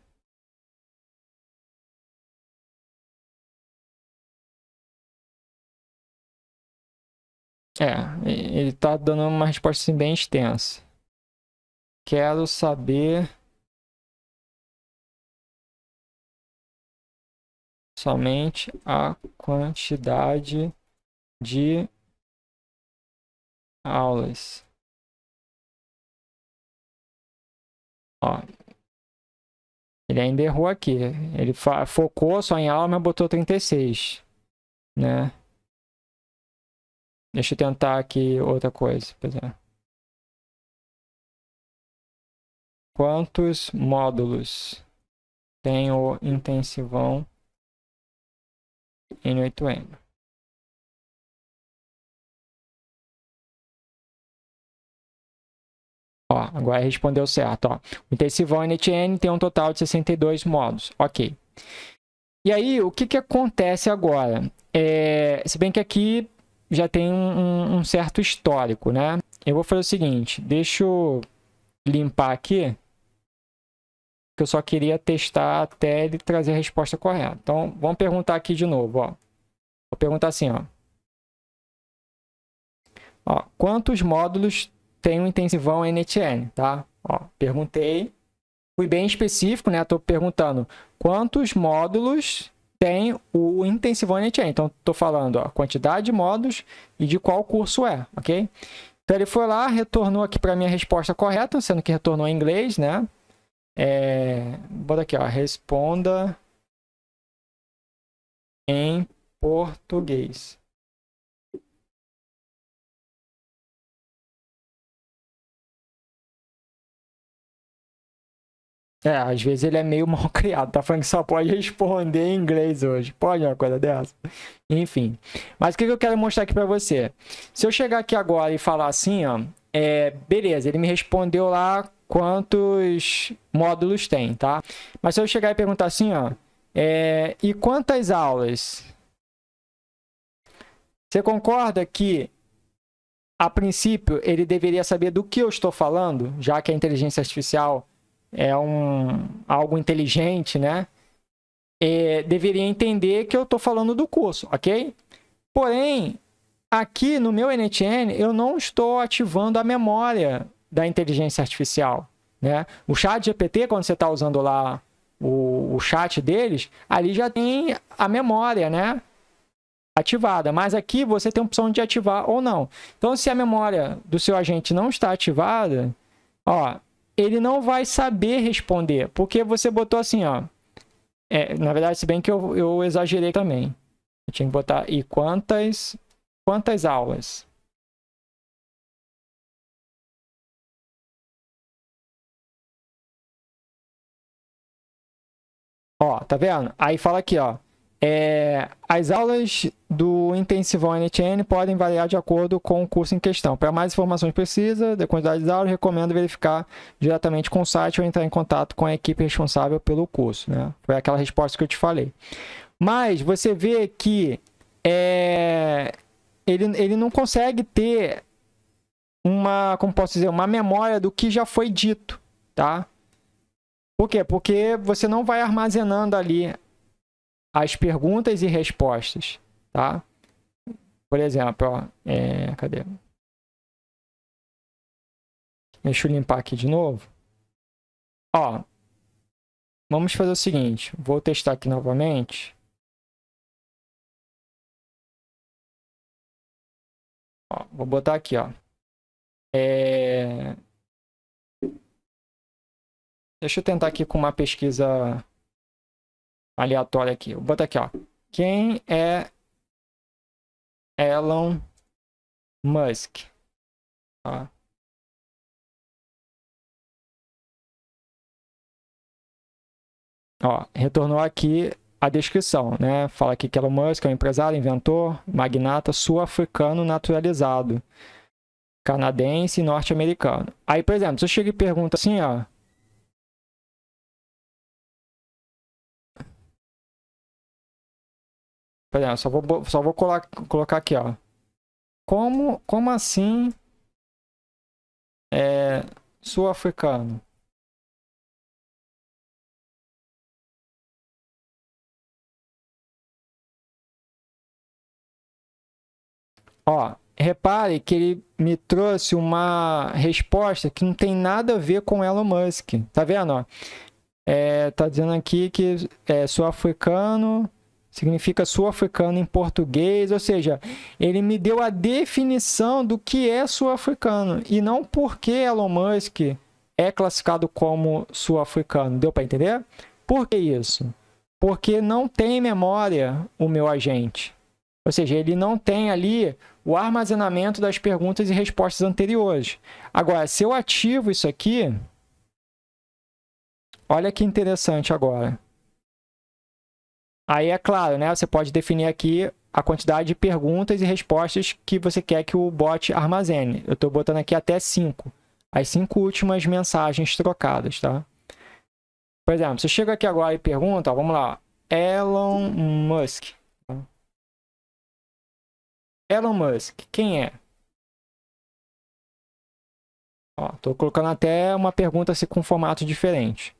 Ele está dando uma resposta assim, bem extensa. Quero saber somente a quantidade de aulas. Ó, ele ainda errou aqui. Ele focou só em aula, mas botou 36, né? Deixa eu tentar aqui outra coisa. Quantos módulos tem o intensivão N8N? Ó, agora respondeu certo. Ó. O intensivão N8N tem um total de 62 módulos. Ok. E aí, o que acontece agora? Se bem que aqui já tem um certo histórico, né? Eu vou fazer o seguinte, deixa eu limpar aqui, que eu só queria testar até ele trazer a resposta correta. Então, vamos perguntar aqui de novo, ó. Vou perguntar assim, ó. Quantos módulos tem o intensivão NTN, tá? Ó, perguntei, fui bem específico, né? Estou perguntando quantos módulos tem o intensivão NTN. Então, estou falando a quantidade de módulos e de qual curso é, ok? Então, ele foi lá, retornou aqui para a minha resposta correta, sendo que retornou em inglês, né? Bota aqui, ó, responda em português. Às vezes ele é meio mal criado, tá falando que só pode responder em inglês hoje. Pode uma coisa dessa? Enfim. Mas o que eu quero mostrar aqui pra você? Se eu chegar aqui agora e falar assim, ó, beleza, ele me respondeu lá quantos módulos tem, tá? Mas se eu chegar e perguntar assim, ó, e quantas aulas? Você concorda que, a princípio, ele deveria saber do que eu estou falando, já que a inteligência artificial é algo inteligente, né? Deveria entender que eu estou falando do curso, ok? Porém, aqui no meu NTN, eu não estou ativando a memória da inteligência artificial, né? O chat GPT, quando você está usando lá o chat deles, ali já tem a memória, né? Ativada, mas aqui você tem a opção de ativar ou não. Então, se a memória do seu agente não está ativada, ó, ele não vai saber responder, porque você botou assim, ó. Na verdade, se bem que eu exagerei também. Eu tinha que botar, e quantas aulas? Ó, tá vendo? Aí fala aqui, ó. As aulas do intensivão NTN podem variar de acordo com o curso em questão. Para mais informações precisas da quantidade de aulas, recomendo verificar diretamente com o site ou entrar em contato com a equipe responsável pelo curso, né? Foi aquela resposta que eu te falei. Mas você vê que ele não consegue ter como posso dizer, uma memória do que já foi dito, tá? Por quê? Porque você não vai armazenando ali as perguntas e respostas, tá? Por exemplo, ó, cadê? Deixa eu limpar aqui de novo. Ó, vamos fazer o seguinte, vou testar aqui novamente. Ó, vou botar aqui, ó. Deixa eu tentar aqui com uma pesquisa aleatória aqui. Vou botar aqui, ó. Quem é Elon Musk? Tá? Ó, retornou aqui a descrição, né? Fala aqui que Elon Musk é um empresário, inventor, magnata sul-africano naturalizado, canadense e norte-americano. Aí, por exemplo, se eu chego e pergunto assim, ó. Por exemplo, só vou colocar aqui, ó. Como assim sul-africano? Ó, repare que ele me trouxe uma resposta que não tem nada a ver com Elon Musk. Tá vendo? Ó? Tá dizendo aqui que sul-africano significa sul-africano em português, ou seja, ele me deu a definição do que é sul-africano e não porque Elon Musk é classificado como sul-africano. Deu para entender? Por que isso? Porque não tem memória o meu agente. Ou seja, ele não tem ali o armazenamento das perguntas e respostas anteriores. Agora, se eu ativo isso aqui, olha que interessante agora. Aí é claro, né? Você pode definir aqui a quantidade de perguntas e respostas que você quer que o bot armazene. Eu estou botando aqui até 5. As 5 últimas mensagens trocadas, tá? Por exemplo, você chega aqui agora e pergunta, ó, vamos lá, Elon Musk. Elon Musk, quem é? Estou colocando até uma pergunta assim, com formato diferente.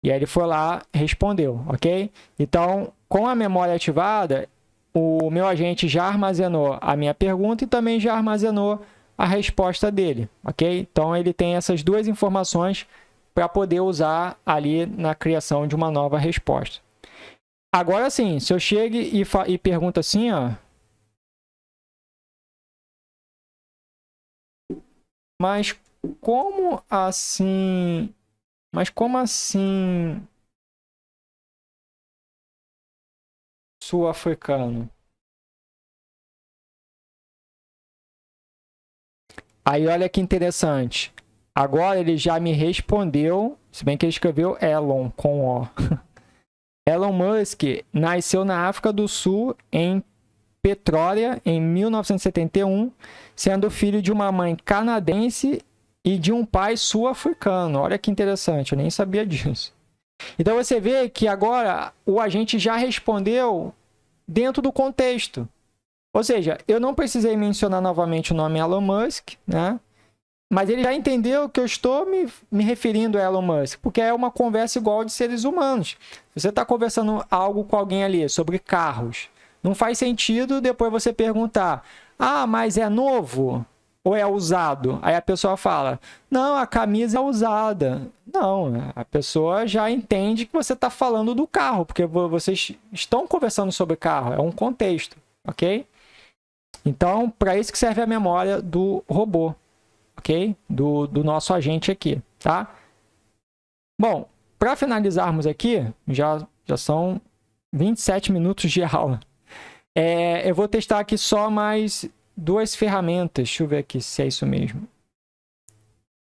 E aí ele foi lá, respondeu, ok? Então, com a memória ativada, o meu agente já armazenou a minha pergunta e também já armazenou a resposta dele, ok? Então, ele tem essas duas informações para poder usar ali na criação de uma nova resposta. Agora sim, se eu chego e pergunto assim, ó, mas como assim? Mas como assim sul-africano? Aí olha que interessante. Agora ele já me respondeu, se bem que ele escreveu Elon com O. Elon Musk nasceu na África do Sul, em Petrólea, em 1971, sendo filho de uma mãe canadense e de um pai sul-africano. Olha que interessante, eu nem sabia disso. Então você vê que agora o agente já respondeu dentro do contexto. Ou seja, eu não precisei mencionar novamente o nome Elon Musk, né? Mas ele já entendeu que eu estou me referindo a Elon Musk, porque é uma conversa igual de seres humanos. Você está conversando algo com alguém ali sobre carros. Não faz sentido depois você perguntar, mas é novo ou é usado? Aí a pessoa fala, não, a camisa é usada. Não, a pessoa já entende que você está falando do carro, porque vocês estão conversando sobre carro, é um contexto, ok? Então, para isso que serve a memória do robô, ok? Do nosso agente aqui, tá? Bom, para finalizarmos aqui, já são 27 minutos de aula. Eu vou testar aqui só mais 2 ferramentas. Deixa eu ver aqui se é isso mesmo.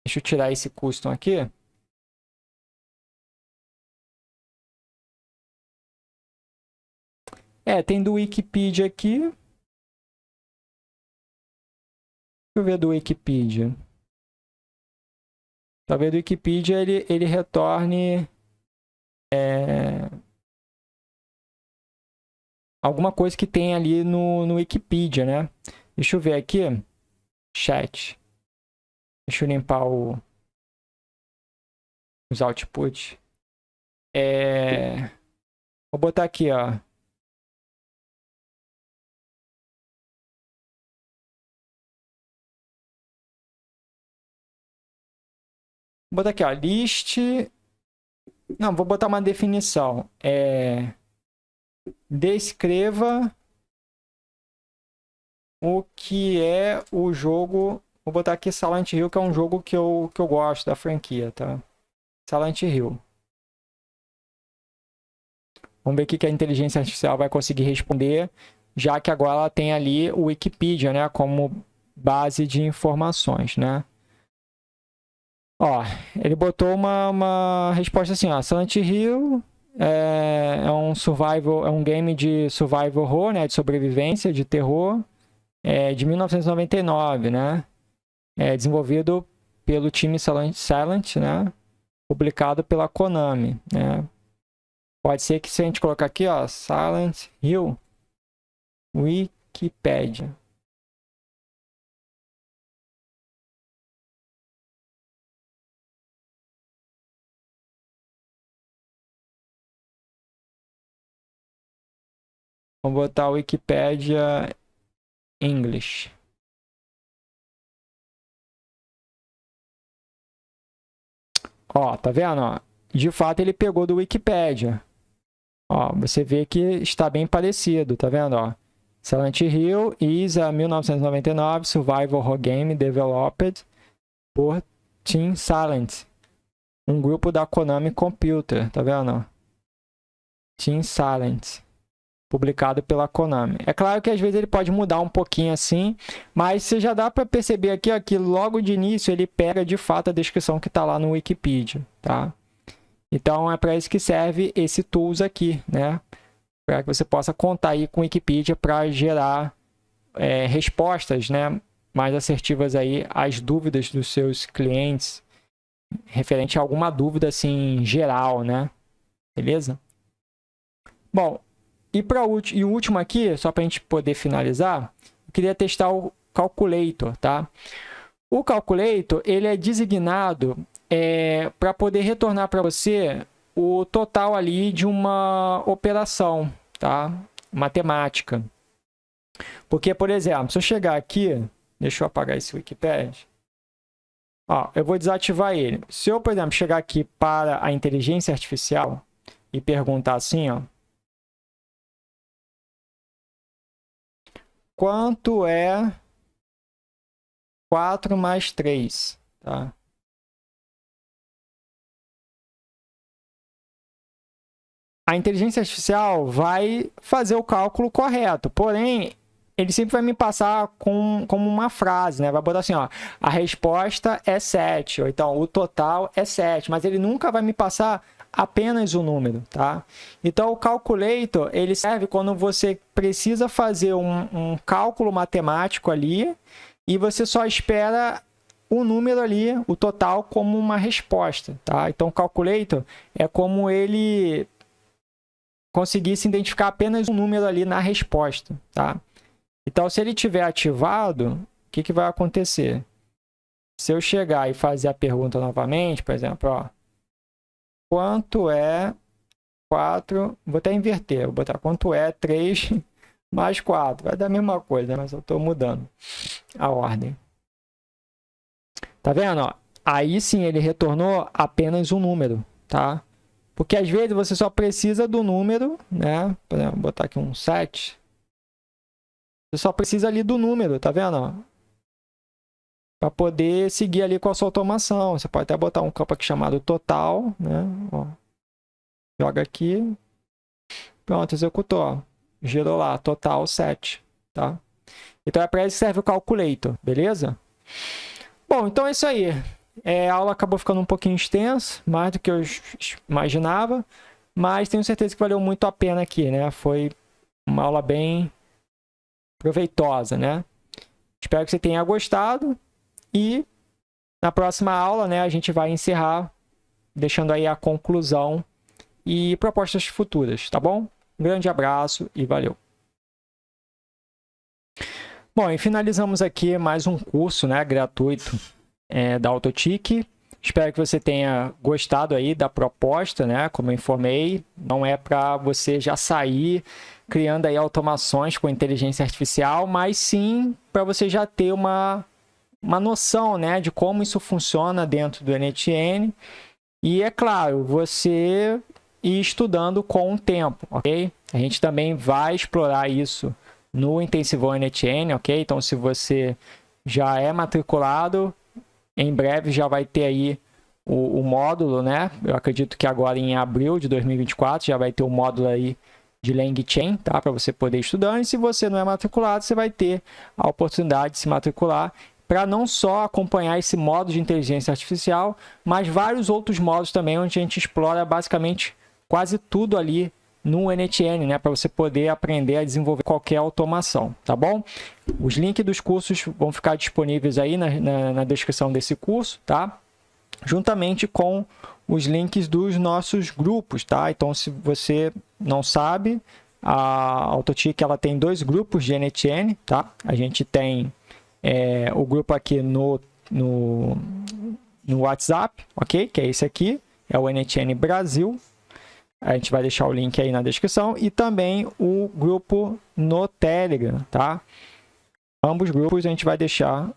Deixa eu tirar esse custom aqui. Tem do Wikipedia aqui. Deixa eu ver do Wikipedia. Talvez do Wikipedia ele retorne alguma coisa que tem ali no Wikipedia, né? Deixa eu ver aqui. Chat. Deixa eu limpar os outputs. Vou botar aqui, ó. Vou botar aqui, ó. List. Não, vou botar uma definição. Descreva o que é o jogo. Vou botar aqui Silent Hill, que é um jogo que eu gosto da franquia, tá? Silent Hill. Vamos ver o que a inteligência artificial vai conseguir responder, já que agora ela tem ali o Wikipedia, né, como base de informações, né? Ó, ele botou uma resposta assim, ó, Silent Hill é um survival, é um game de survival horror, né, de sobrevivência, de terror, de 1999, né? Desenvolvido pelo time Silent, né? Publicado pela Konami, né? Pode ser que se a gente colocar aqui, ó, Silent Hill Wikipedia. Vamos botar Wikipedia English. Ó, tá vendo? Ó? De fato, ele pegou do Wikipedia. Ó, você vê que está bem parecido, tá vendo? Ó? Silent Hill is a 1999 survival horror game developed por Team Silent, um grupo da Konami Computer, tá vendo? Team Silent, publicado pela Konami. É claro que às vezes ele pode mudar um pouquinho assim, mas você já dá para perceber aqui ó, que logo de início ele pega de fato a descrição que está lá no Wikipedia, tá? Então é para isso que serve esse tools aqui, né? Para que você possa contar aí com o Wikipedia para gerar respostas, né, mais assertivas aí às dúvidas dos seus clientes, referente a alguma dúvida assim geral, né? Beleza? Bom, e o último aqui, só para a gente poder finalizar, eu queria testar o Calculator, tá? O Calculator, ele é designado para poder retornar para você o total ali de uma operação, tá? Matemática. Porque, por exemplo, se eu chegar aqui, deixa eu apagar esse Wikipedia, ó, eu vou desativar ele. Se eu, por exemplo, chegar aqui para a inteligência artificial e perguntar assim, ó, quanto é 4 mais 3, tá? A inteligência artificial vai fazer o cálculo correto, porém, ele sempre vai me passar como uma frase, né? Vai botar assim, ó, a resposta é 7, ou então o total é 7, mas ele nunca vai me passar apenas o número, tá? Então, o calculator, ele serve quando você precisa fazer um cálculo matemático ali e você só espera o número ali, o total, como uma resposta, tá? Então, o calculator é como ele conseguisse identificar apenas um número ali na resposta, tá? Então, se ele tiver ativado, o que vai acontecer? Se eu chegar e fazer a pergunta novamente, por exemplo, ó, quanto é 4, vou até inverter, vou botar quanto é 3 mais 4, vai dar a mesma coisa, mas eu estou mudando a ordem. Tá vendo? Ó? Aí sim ele retornou apenas um número, tá? Porque às vezes você só precisa do número, né? Por exemplo, vou botar aqui um 7. Você só precisa ali do número, tá vendo? Para poder seguir ali com a sua automação. Você pode até botar um campo aqui chamado total, né? Ó. Joga aqui. Pronto, executou. Ó. Gerou lá, total 7, tá? Então é para isso que serve o calculator, beleza? Bom, então é isso aí. A aula acabou ficando um pouquinho extensa, mais do que eu imaginava, mas tenho certeza que valeu muito a pena aqui, né? Foi uma aula bem proveitosa, né? Espero que você tenha gostado e na próxima aula, né, a gente vai encerrar deixando aí a conclusão e propostas futuras, tá bom? Um grande abraço e valeu! Bom, e finalizamos aqui mais um curso, né, gratuito da Autotic. Espero que você tenha gostado aí da proposta, né? Como eu informei, não é para você já sair criando aí automações com inteligência artificial, mas sim para você já ter uma noção, né, de como isso funciona dentro do NetN. E é claro, você ir estudando com o tempo, ok? A gente também vai explorar isso no Intensivão NetN, ok? Então, se você já é matriculado, em breve já vai ter aí o módulo, né? Eu acredito que agora em abril de 2024 já vai ter o módulo aí de LangChain, tá? Para você poder estudar. E se você não é matriculado, você vai ter a oportunidade de se matricular para não só acompanhar esse módulo de inteligência artificial, mas vários outros módulos também, onde a gente explora basicamente quase tudo ali no NetN, né, para você poder aprender a desenvolver qualquer automação, tá bom? Os links dos cursos vão ficar disponíveis aí na descrição desse curso, tá? Juntamente com os links dos nossos grupos, tá? Então, se você não sabe, a AutoTIC ela tem 2 grupos de NetN, tá? A gente tem o grupo aqui no WhatsApp, ok? Que é esse aqui, é o NetN Brasil. A gente vai deixar o link aí na descrição. E também o grupo no Telegram, tá? Ambos grupos a gente vai deixar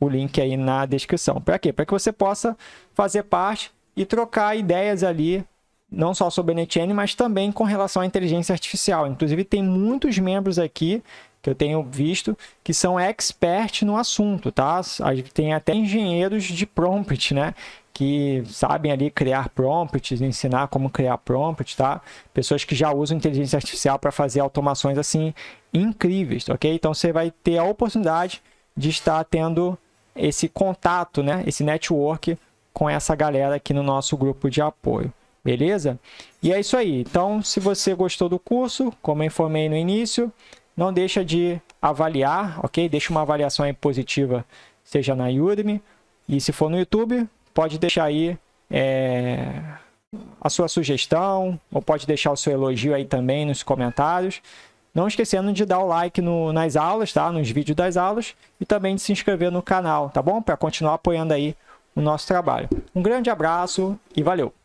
o link aí na descrição. Para quê? Para que você possa fazer parte e trocar ideias ali, não só sobre a NetN, mas também com relação à inteligência artificial. Inclusive, tem muitos membros aqui que eu tenho visto que são expert no assunto, tá? Tem até engenheiros de prompt, né? Que sabem ali criar prompts, ensinar como criar prompts, tá? Pessoas que já usam inteligência artificial para fazer automações assim incríveis, ok? Então você vai ter a oportunidade de estar tendo esse contato, né? Esse network com essa galera aqui no nosso grupo de apoio, beleza? E é isso aí. Então, se você gostou do curso, como eu informei no início, não deixa de avaliar, ok? Deixa uma avaliação aí positiva, seja na Udemy, e se for no YouTube, pode deixar aí a sua sugestão, ou pode deixar o seu elogio aí também nos comentários. Não esquecendo de dar o like nas aulas, tá? Nos vídeos das aulas, e também de se inscrever no canal, tá bom? Para continuar apoiando aí o nosso trabalho. Um grande abraço e valeu!